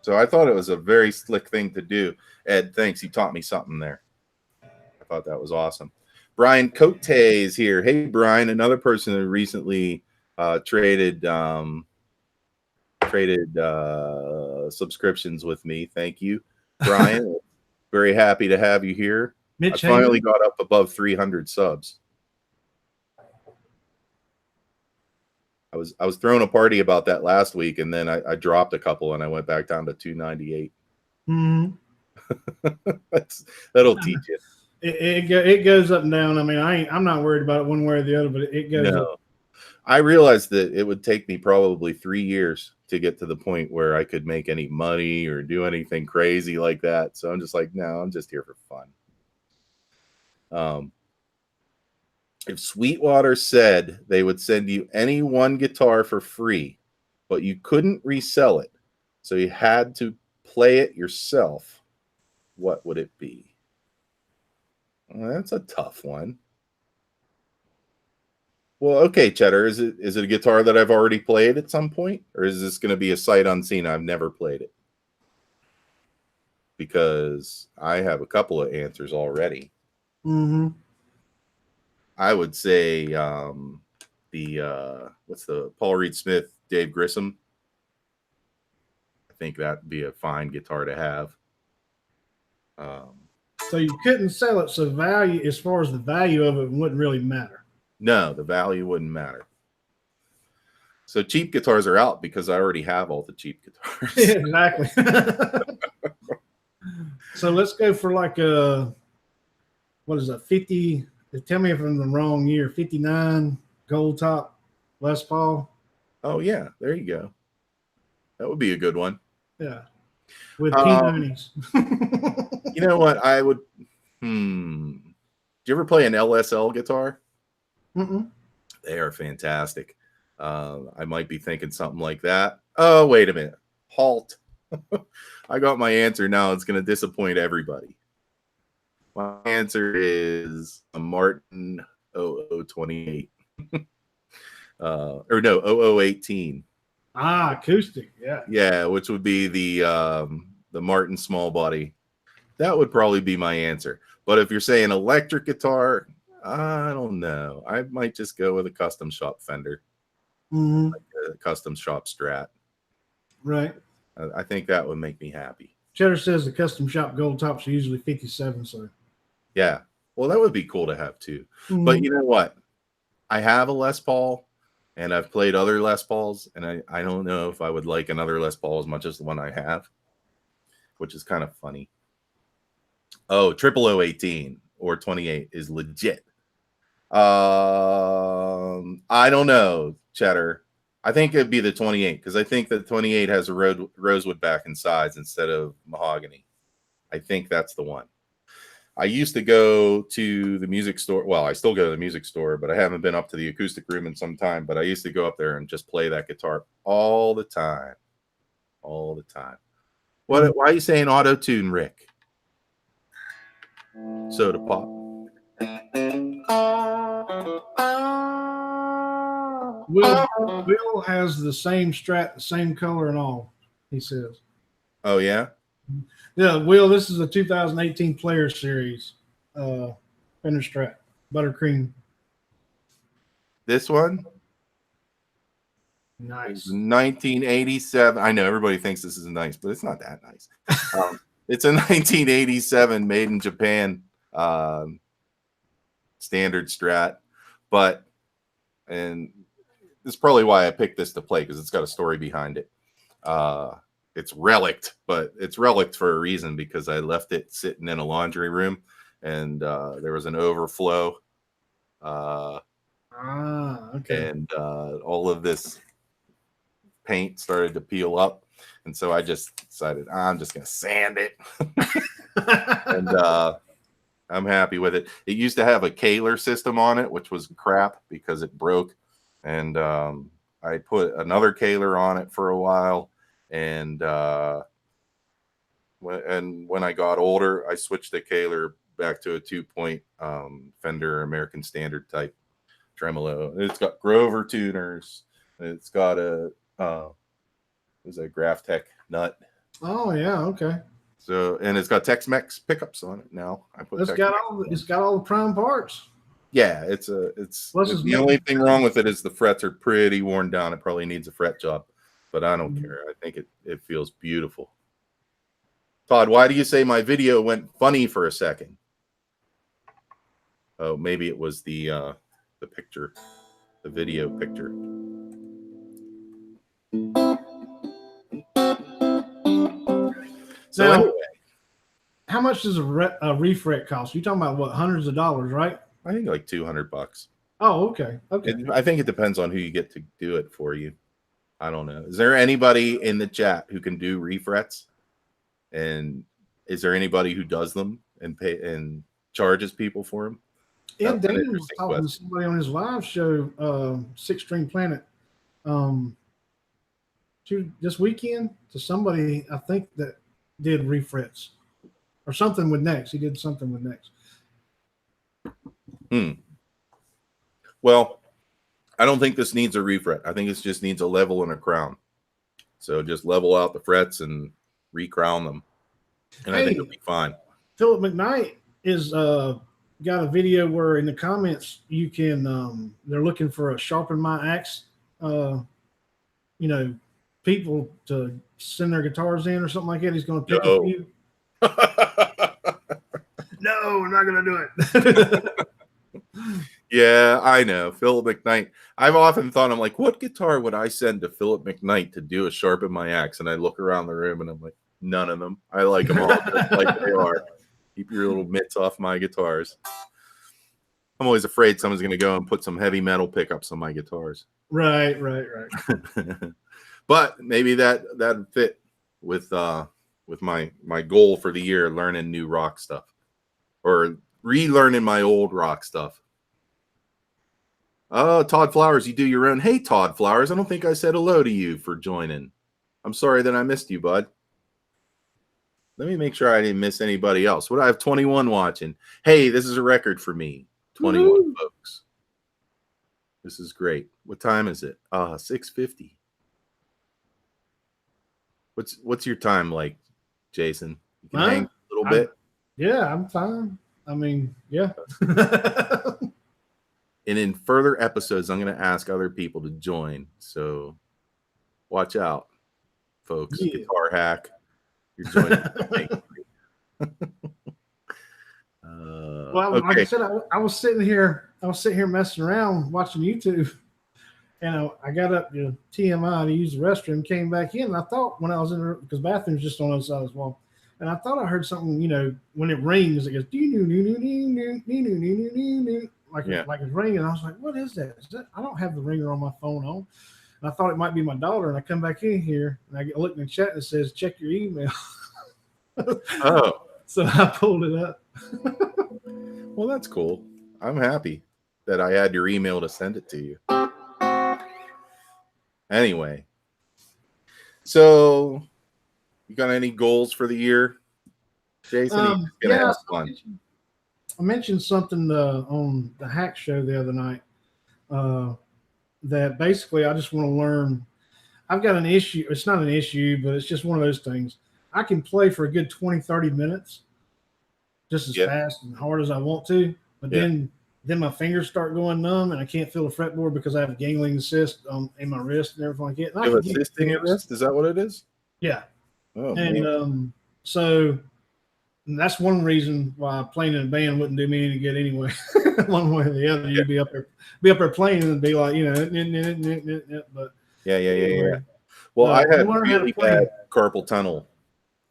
So I thought it was a very slick thing to do. Ed, thanks. You taught me something there. I thought that was awesome. Brian Cote is here. Hey, Brian, another person who recently traded subscriptions with me. Thank you, Brian. Very happy to have you here. Mitch I finally got up above 300 subs. I was throwing a party about that last week, and then I dropped a couple, and I went back down to 298. Mm-hmm. That'll teach you. It goes up and down. I mean, I'm not worried about it one way or the other, but it goes up. I realized that it would take me probably 3 years to get to the point where I could make any money or do anything crazy like that. So I'm just like, no, I'm just here for fun. If Sweetwater said they would send you any one guitar for free, but you couldn't resell it, so you had to play it yourself, what would it be? Well, that's a tough one. Well, okay, Cheddar, is it a guitar that I've already played at some point, or is this going to be a sight unseen? I've never played it, because I have a couple of answers already. Mm-hmm. I would say what's the Paul Reed Smith, Dave Grissom. I think that'd be a fine guitar to have. So you couldn't sell it, so value, as far as the value of it, wouldn't really matter. No, the value wouldn't matter. So cheap guitars are out because I already have all the cheap guitars. Exactly. So let's go for like what is that, 50? Tell me if I'm in the wrong year. 59 gold top Les Paul. Oh yeah, there you go. That would be a good one. Yeah, with P90s. You know what? I would. Did you ever play an LSL guitar? Mm-mm. They are fantastic. I might be thinking something like that. Oh, wait a minute. Halt. I got my answer now. It's going to disappoint everybody. My answer is a Martin 0028. Or no, 0018. Ah, acoustic. Yeah. Yeah, which would be the Martin small body. That would probably be my answer. But if you're saying electric guitar, I don't know. I might just go with a custom shop Fender, like a custom shop Strat. Right. I think that would make me happy. Cheddar says the custom shop gold tops are usually 57. So yeah, well, that would be cool to have too. But you know what? I have a Les Paul, and I've played other Les Pauls, and I don't know if I would like another Les Paul as much as the one I have, which is kind of funny. Oh, 00018 or 28 is legit. I don't know, Cheddar. I think it'd be the 28 because I think the 28 has a rosewood back and sides instead of mahogany. I think that's the one. I used to go to the music store. Well, I still go to the music store, but I haven't been up to the acoustic room in some time. But I used to go up there and just play that guitar all the time. All the time. Why are you saying auto tune, Rick? Soda pop. Will has the same Strat, the same color and all, he says. Oh, yeah? Yeah, Will, this is a 2018 Player Series Fender Strat, buttercream. This one? Nice. 1987. I know everybody thinks this is nice, but it's not that nice. It's a 1987 made in Japan standard Strat, and this is probably why I picked this to play because it's got a story behind it. It's relict, but it's relict for a reason because I left it sitting in a laundry room and there was an overflow. Okay. And all of this paint started to peel up. And so I just decided I'm just going to sand it. And I'm happy with it. It used to have a Kahler system on it, which was crap because it broke. And I put another Kahler on it for a while. And when I got older, I switched the Kahler back to a 2-point Fender American Standard type tremolo. It's got Grover tuners. It's got a Graph Tech nut. Oh yeah, okay. So and it's got Tex-Mex pickups on it now. It's got all the prime parts. Yeah, it's the only thing wrong with it is the frets are pretty worn down. It probably needs a fret job, but I don't care. I think it feels beautiful. Todd, why do you say my video went funny for a second? Oh, maybe it was the picture, the video picture. So Now, anyway, how much does a refret cost? You're talking about what, hundreds of dollars, right? I think like $200. Oh, okay. Okay. I think it depends on who you get to do it for you. I don't know. Is there anybody in the chat who can do refrets? And is there anybody who does them and charges people for them? Ed Dana was talking to somebody on his live show, Six String Planet, this weekend, to somebody I think that did refrets or something with Nex. He did something with Nex. Well, I don't think this needs a refret. I think it just needs a level and a crown. So just level out the frets and recrown them, and I think it'll be fine. Philip McKnight is got a video where in the comments you can they're looking for a sharpen my axe, people to send their guitars in or something like that. He's going to pick a few. No, we're not going to do it. Yeah, I know. Philip McKnight. I've often thought, I'm like, what guitar would I send to Philip McKnight to do a sharpen my axe? And I look around the room and I'm like, none of them. I like them all just like they are. Keep your little mitts off my guitars. I'm always afraid someone's going to go and put some heavy metal pickups on my guitars. Right. But maybe that'd fit with my goal for the year, learning new rock stuff or relearning my old rock stuff. Todd Flowers, you do your own. Hey, Todd Flowers, I don't think I said hello to you for joining. I'm sorry that I missed you, bud. Let me make sure I didn't miss anybody else. What, I have 21 watching. Hey, this is a record for me. 21 Woo-hoo. folks. This is great. What time is it? 6:50. What's your time like, Jason? You can hang a little bit? Yeah, I'm fine. I mean, yeah. And in further episodes, I'm going to ask other people to join. So watch out, folks. Yeah. Guitar Hack. You're joining. Well, okay. Like I said, I was sitting here messing around watching YouTube. And I got up to TMI to use the restroom, came back in, and I thought when I was in there, because bathroom's just on the other side of the wall, and I thought I heard something, when it rings, it goes like it's ringing. And I was like, what is that? I don't have the ringer on my phone on. And I thought it might be my daughter, and I come back in here, and I look in the chat, and it says, check your email. Oh. So I pulled it up. Well, that's cool. I'm happy that I had your email to send it to you. Anyway, so you got any goals for the year, Jason? Yeah, I mentioned something on the Hack show the other night that basically I just want to learn. I've got an issue. It's not an issue, but it's just one of those things. I can play for a good 20, 30 minutes just as fast and hard as I want to, but then my fingers start going numb and I can't feel the fretboard because I have a gangling assist in my wrist and everything like that. And you have assist in your wrist? Is that what it is? Yeah. Oh, and so that's one reason why playing in a band wouldn't do me any good anyway. One way or the other, you'd be up there playing and be like, but yeah. Well, I had really bad carpal tunnel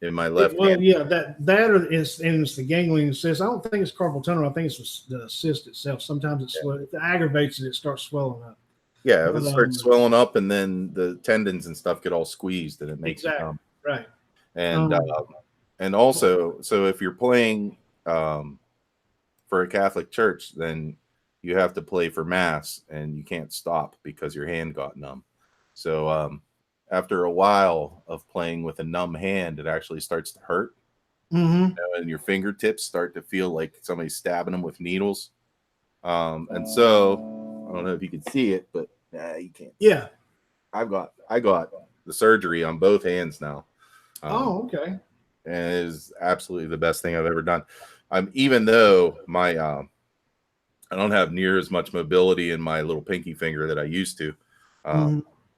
in my left hand. Yeah, that is, and it's the gangling assist. I don't think it's carpal tunnel. I think it's the assist itself. Sometimes if it aggravates it, it starts swelling up. Yeah, it starts swelling up, and then the tendons and stuff get all squeezed, and it makes it numb. Right. And also, so if you're playing for a Catholic church, then you have to play for Mass, and you can't stop because your hand got numb. So after a while of playing with a numb hand, it actually starts to hurt. Mm-hmm. And your fingertips start to feel like somebody's stabbing them with needles. And so I don't know if you can see it, but you can't. Yeah. I got the surgery on both hands now. Okay. And it is absolutely the best thing I've ever done. Even though my I don't have near as much mobility in my little pinky finger that I used to.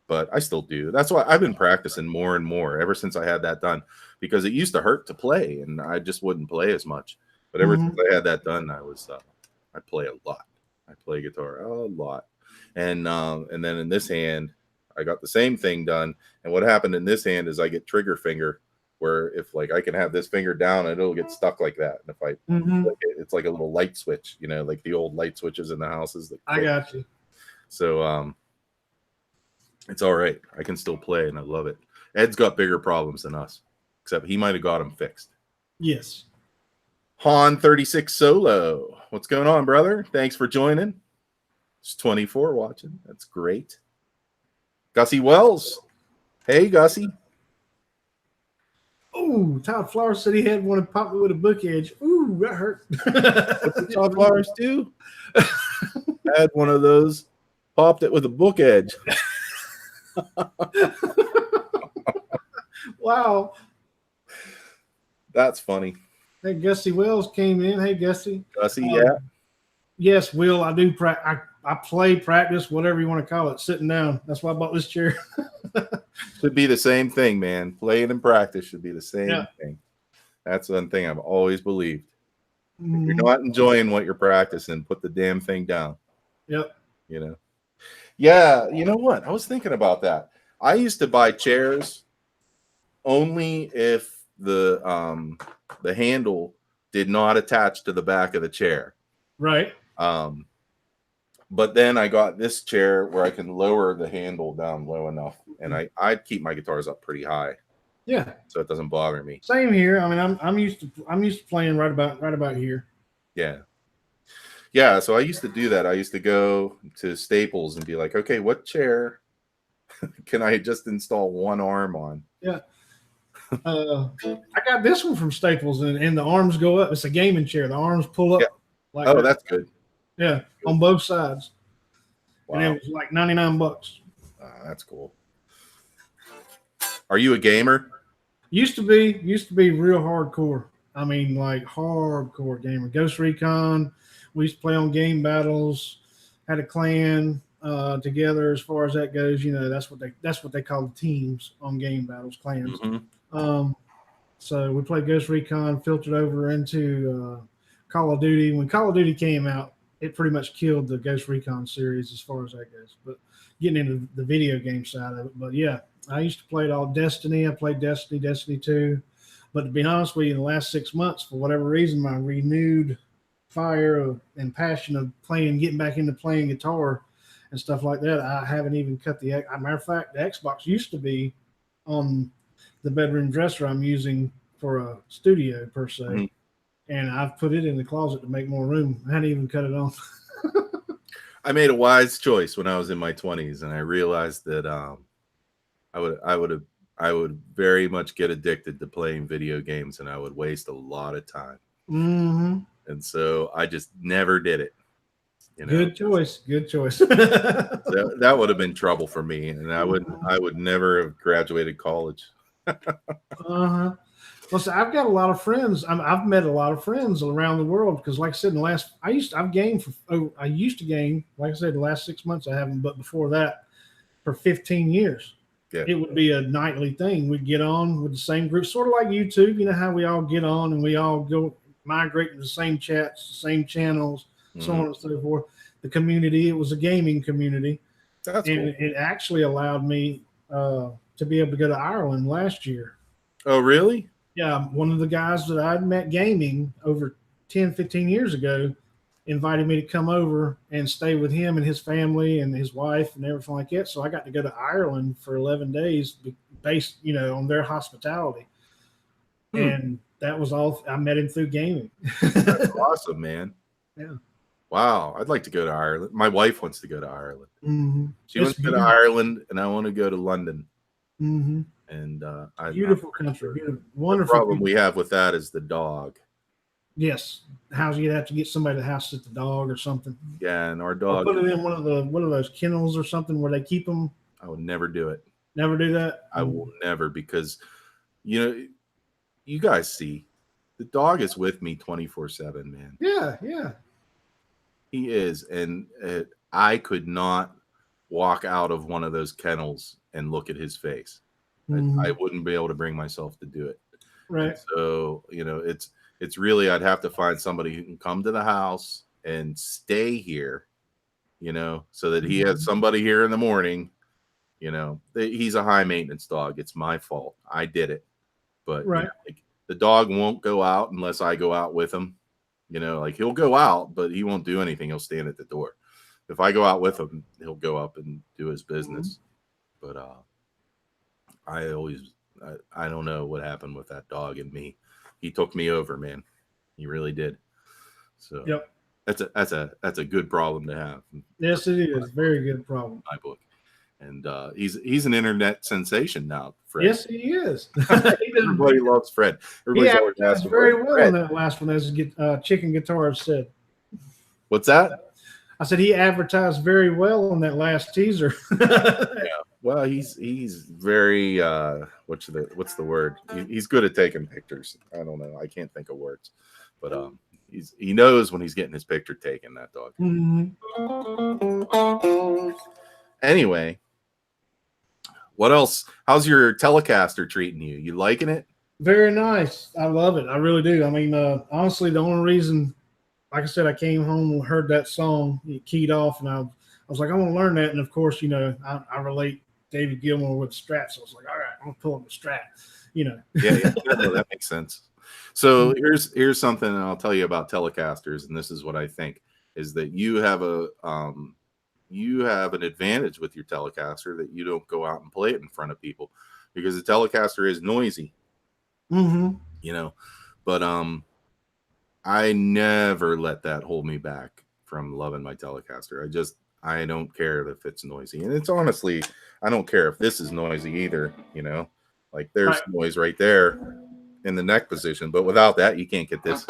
But I still do. That's why I've been practicing more and more ever since I had that done, because it used to hurt to play and I just wouldn't play as much. But ever since I had that done, I play a lot. I play guitar a lot. And then in this hand, I got the same thing done. And what happened in this hand is I get trigger finger where if like I can have this finger down and it'll get stuck like that. And if I click it, it's like a little light switch, you know, like the old light switches in the houses. That I got you. So it's all right. I can still play and I love it. Ed's got bigger problems than us, except he might have got them fixed. Yes. Han 36 Solo. What's going on, brother? Thanks for joining. It's 24 watching. That's great. Gussie Wells. Hey, Gussie. Oh, Todd Flowers said he had one and popped me with a book edge. Ooh, that hurt. What did Todd Flowers do? Had one of those, popped it with a book edge. Wow. That's funny. Hey, Gussie Wells came in. Hey, Gussie. Gussie, yeah. Yes, Will, I do. I play, practice, whatever you want to call it, sitting down. That's why I bought this chair. Should be the same thing, man. Playing and practice should be the same thing. That's one thing I've always believed. If you're not enjoying what you're practicing, put the damn thing down. Yep. You know? Yeah, you know what? I was thinking about that. I used to buy chairs only if the handle did not attach to the back of the chair. Right. But then I got this chair where I can lower the handle down low enough, and I'd keep my guitars up pretty high. Yeah. So it doesn't bother me. Same here. I mean, I'm used to playing right about here. Yeah. Yeah, so I used to do that. I used to go to Staples and be like, okay, what chair can I just install one arm on? Yeah. I got this one from Staples, and the arms go up. It's a gaming chair. The arms pull up. Yeah. Like oh, that. That's good. Yeah, on both sides. Wow. And it was like $99. That's cool. Are you a gamer? Used to be real hardcore. I mean, like hardcore gamer. Ghost Recon. We used to play on game battles. Had a clan together. As far as that goes, you know, that's what they call the teams on game battles, clans. So we played Ghost Recon, filtered over into Call of Duty. When Call of Duty came out, it pretty much killed the Ghost Recon series as far as that goes. But getting into the video game side of it. But yeah, I used to play it all. Destiny. I played Destiny 2. But to be honest with you, in the last 6 months, for whatever reason, my renewed fire and passion of getting back into playing guitar and stuff like that, I haven't even cut the. As a matter of fact, the Xbox used to be on the bedroom dresser I'm using for a studio per se. And I've put it in the closet to make more room. I hadn't even cut it on. I made a wise choice when I was in my 20s, and I realized that I would very much get addicted to playing video games, and I would waste a lot of time. And so I just never did it. You know? Good choice. That would have been trouble for me, and I would never have graduated college. Well, so I've got a lot of friends. I've met a lot of friends around the world because, like I said, I used to game. Like I said, the last 6 months I haven't, but before that, for 15 years, it would be a nightly thing. We'd get on with the same group, sort of like YouTube. You know how we all get on and we all go migrate to the same chats, the same channels, so on and so forth. The community, it was a gaming community. That's cool. It actually allowed me to be able to go to Ireland last year. Oh, really? Yeah, one of the guys that I'd met gaming over 10, 15 years ago invited me to come over and stay with him and his family and his wife and everything like that. So I got to go to Ireland for 11 days based, you know, on their hospitality. And that was all. I met him through gaming. That's awesome, man. Yeah. Wow. I'd like to go to Ireland. My wife wants to go to Ireland. She wants to go to Ireland, and I want to go to London. And beautiful country, wonderful. The problem we have with that is the dog. Yes, how's you'd have to get somebody to house sit the dog or something. Yeah, and our dog. Or put it in one of those kennels or something where they keep them. I would never do it. Never do that. I will never, because you know, you guys see, the dog is with me 24/7, man. Yeah. He is, and I could not walk out of one of those kennels and look at his face. I wouldn't be able to bring myself to do it. Right. And so, you know, it's really, I'd have to find somebody who can come to the house and stay here, you know, so that he has somebody here in the morning. You know, he's a high maintenance dog. It's my fault. I did it. But Right. like the dog won't go out unless I go out with him. Like he'll go out, but he won't do anything. He'll stand at the door. If I go out with him, he'll go up and do his business. But I don't know what happened with that dog and me. He took me over, man. He really did. So Yep. That's a good problem to have. Yes, it is. Very good problem. My book. And he's an internet sensation now, Fred. Yes, he is. Everybody loves Fred. Everybody's always asking very well Fred. on that last one, as Chicken Guitars said. What's that? I said he advertised very well on that last teaser. Yeah. Well, he's very what's the word? He's good at taking pictures. I don't know. I can't think of words, but he knows when he's getting his picture taken. That dog. Anyway, what else? How's your Telecaster treating you? You liking it? Very nice. I love it. I really do. I mean, honestly, the only reason, like I said, I came home and heard that song, it keyed off, and I was like, I want to learn that. And of course, I relate David Gilmour with Strats. So I was like, all right, I'm gonna pull up the Strat. Yeah, that makes sense. So here's something I'll tell you about Telecasters, and this is what I think is that you have an advantage with your Telecaster that you don't go out and play it in front of people, because the Telecaster is noisy. But I never let that hold me back from loving my Telecaster. I don't care if it's noisy, and it's honestly, I don't care if this is noisy either. Like there's noise right there in the neck position, but without that, you can't get this.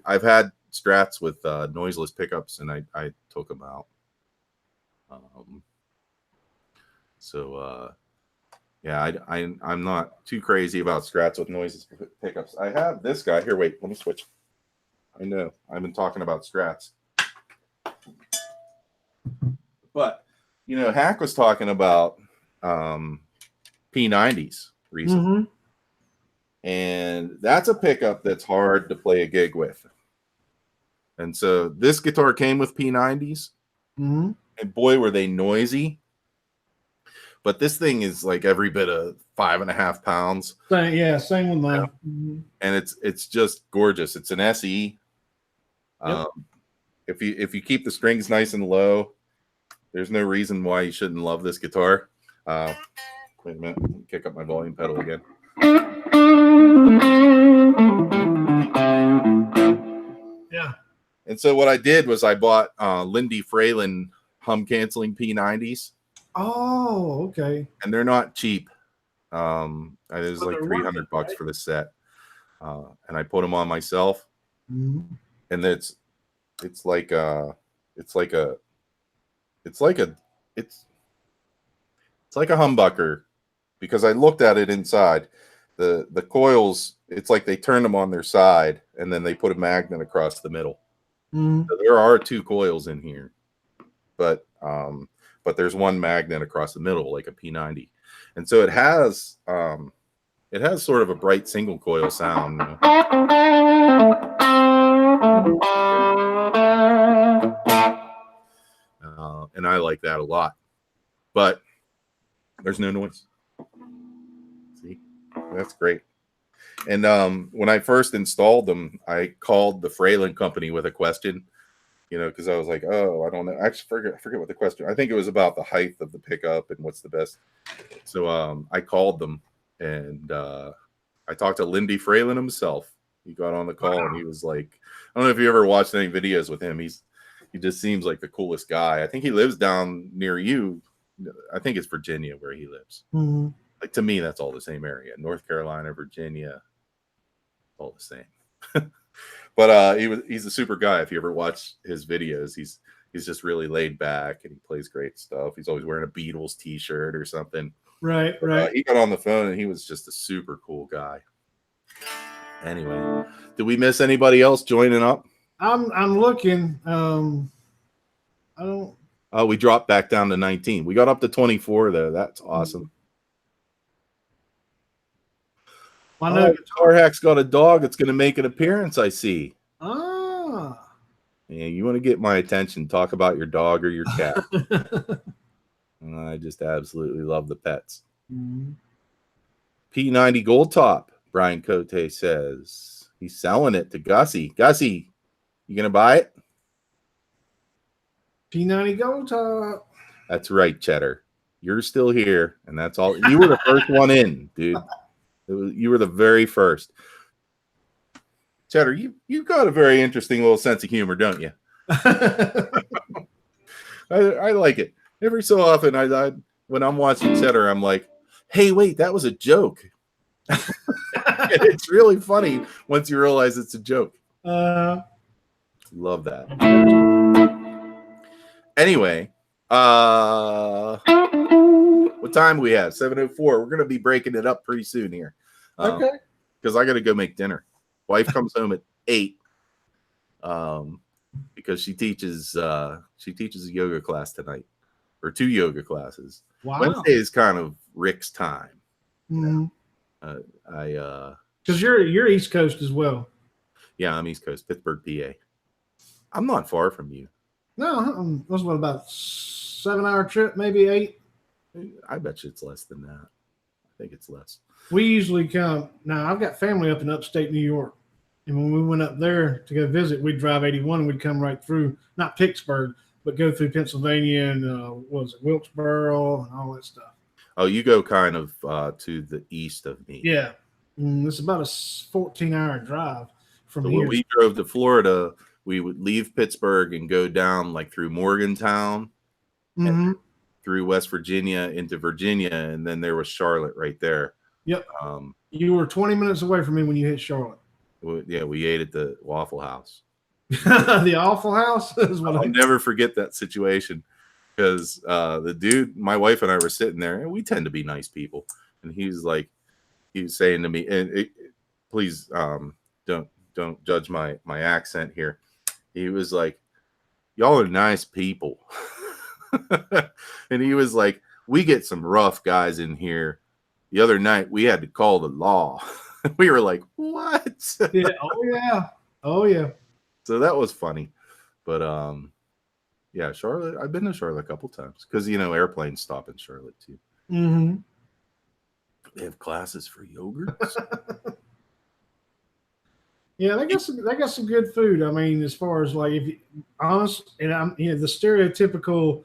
I've had Strats with noiseless pickups, and I took them out. I'm not too crazy about Strats with noiseless pickups. I have this guy here. Wait, let me switch. I know I've been talking about Strats, but Hack was talking about P90s recently, and that's a pickup that's hard to play a gig with. And so this guitar came with P90s, and boy, were they noisy. But this thing is like every bit of 5.5 pounds. Same with mine. And it's just gorgeous. It's an SE. Yep. If you keep the strings nice and low, there's no reason why you shouldn't love this guitar. Wait a minute, kick up my volume pedal again. Yeah. And so what I did was I bought Lindy Fralin hum canceling P90s. Oh, okay. And they're not cheap. It was like $300 for the set. And I put them on myself. And it's like a humbucker, because I looked at it inside. The coils, it's like they turned them on their side and then they put a magnet across the middle. So there are 2 coils in here, but there's one magnet across the middle, like a P90, and so it has sort of a bright single coil sound. And I like that a lot, but there's no noise. See, that's great. And when I first installed them, I called the Fralin company with a question, because I was like, oh, I don't know. Actually, forget what the question. I think it was about the height of the pickup and what's the best. So I called them, and I talked to Lindy Fralin himself. He got on the call, and he was like, I don't know if you ever watched any videos with him. He just seems like the coolest guy. I think he lives down near you. I think it's Virginia where he lives. Like, to me, that's all the same area. North Carolina, Virginia, all the same. But he's a super guy. If you ever watch his videos, he's just really laid back, and he plays great stuff. He's always wearing a Beatles t-shirt or something. Right. He got on the phone, and he was just a super cool guy. Anyway, did we miss anybody else joining up? I'm looking. I don't. Oh, we dropped back down to 19. We got up to 24 though. That's awesome. I know Guitar Hack's got a dog that's going to make an appearance. I see. Ah. Yeah, you want to get my attention? Talk about your dog or your cat. I just absolutely love the pets. Mm-hmm. P90 Gold Top, Brian Cote says. He's selling it to Gussie. Gussie, you going to buy it? P90 Gold Top. That's right, Cheddar. You're still here, and that's all. You were the first one in, dude. You were the very first. Cheddar, you've got a very interesting little sense of humor, don't you? I like it. Every so often, I when I'm watching Cheddar, I'm like, hey, wait, that was a joke. It's really funny once you realize it's a joke. Love that. Anyway, what time do we have? 7:04. We're going to be breaking it up pretty soon here. Okay. Because I got to go make dinner. Wife comes home at 8. Because she teaches a yoga class tonight, or 2 yoga classes. Wow. Wednesday is kind of Rick's time. Mm-hmm. Because you're East Coast as well. Yeah, I'm East Coast, Pittsburgh, PA. I'm not far from you. No, it was what, about 7-hour trip, maybe 8. I bet you it's less than that. I think it's less. We usually come. Now I've got family up in upstate New York, and when we went up there to go visit, we'd drive 81 and we'd come right through, not Pittsburgh, but go through Pennsylvania and what was it, Wilkesboro and all that stuff. Oh, you go kind of to the east of me. Yeah, it's about a 14-hour drive from here. When we drove to Florida, we would leave Pittsburgh and go down like through Morgantown, and through West Virginia into Virginia, and then there was Charlotte right there. Yep. You were 20 minutes away from me when you hit Charlotte. Yeah, we ate at the Waffle House. The Awful House is what I'll never forget that situation, because the dude, my wife and I were sitting there, and we tend to be nice people, and he was saying to me, and please don't judge my accent here. He was like, y'all are nice people. And he was like, we get some rough guys in here. The other night we had to call the law. We were like, what? Yeah. Oh yeah. So that was funny. But yeah, Charlotte, I've been to Charlotte a couple times because airplanes stop in Charlotte too. Mm-hmm. They have classes for yogurts. Yeah, they got some good food. I mean, as far as like, if you honest, and I'm the stereotypical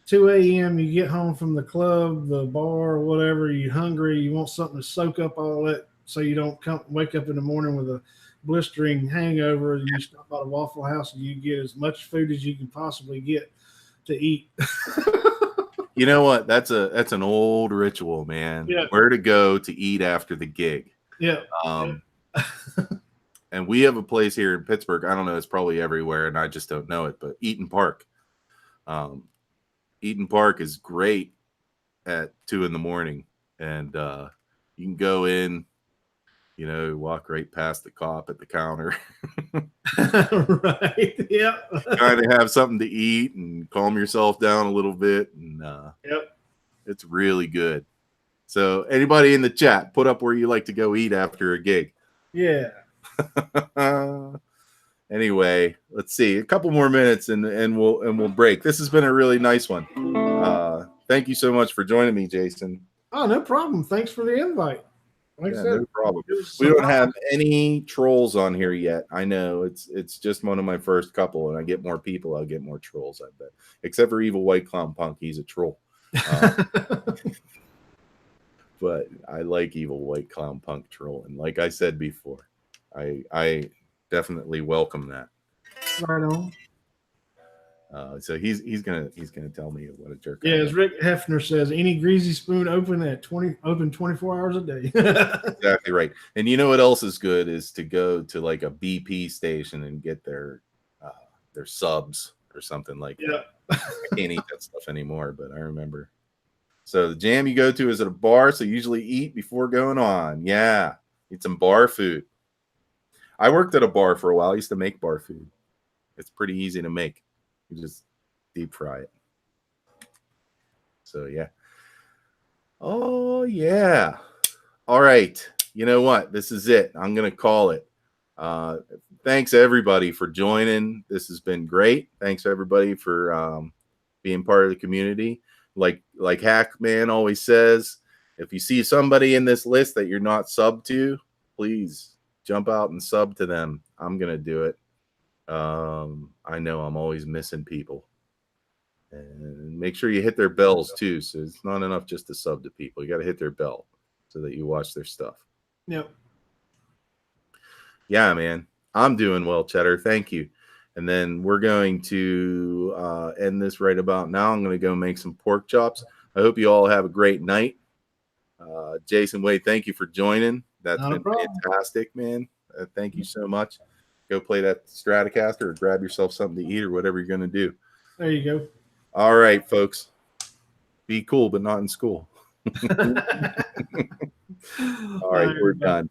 2 a.m. you get home from the club, the bar, whatever, you hungry, you want something to soak up all that, so you don't wake up in the morning with a blistering hangover. And you stop by the Waffle House and you get as much food as you can possibly get to eat. You know what? That's an old ritual, man. Yeah. Where to go to eat after the gig. Yeah. And we have a place here in Pittsburgh. I don't know. It's probably everywhere, and I just don't know it. But Eaton Park. Eaton Park is great at 2 a.m, and you can go in, walk right past the cop at the counter. Right. Yeah. Kind of have something to eat and calm yourself down a little bit, and yep, it's really good. So anybody in the chat, put up where you like to go eat after a gig. Yeah. Anyway, let's see, a couple more minutes and we'll break. This has been a really nice one. Thank you so much for joining me, Jason. Oh, no problem. Thanks for the invite. Like I said, no problem. We don't have any trolls on here yet. I know it's just one of my first couple, and I get more people, I'll get more trolls, I bet. Except for Evil White Clown Punk, he's a troll. But I like Evil White Clown Punk troll, and like I said before, I definitely welcome that. Right on. So he's gonna tell me what a jerk. Yeah, as Rick Hefner says, any greasy spoon open 24 hours a day. Exactly right. And you know what else is good is to go to like a BP station and get their subs or something like that. I can't eat that stuff anymore, but I remember. So the jam you go to is at a bar, so you usually eat before going on. Yeah, eat some bar food. I worked at a bar for a while. I used to make bar food. It's pretty easy to make. You just deep fry it. So yeah. Oh yeah. All right. You know what? This is it. I'm gonna call it. Thanks everybody for joining. This has been great. Thanks everybody for being part of the community. like Hackman always says, if you see somebody in this list that you're not sub to, please jump out and sub to them. I'm gonna do it. I know I'm always missing people. And make sure you hit their bells too. So it's not enough just to sub to people. You got to hit their bell so that you watch their stuff. Yep. Yeah, man. I'm doing well, Cheddar. Thank you. And then we're going to end this right about now. I'm going to go make some pork chops. I hope you all have a great night. Jason Wade, thank you for joining. That's been fantastic, man. Thank you so much. Go play that Stratocaster or grab yourself something to eat or whatever you're going to do. There you go. All right, folks. Be cool, but not in school. All right, we're done.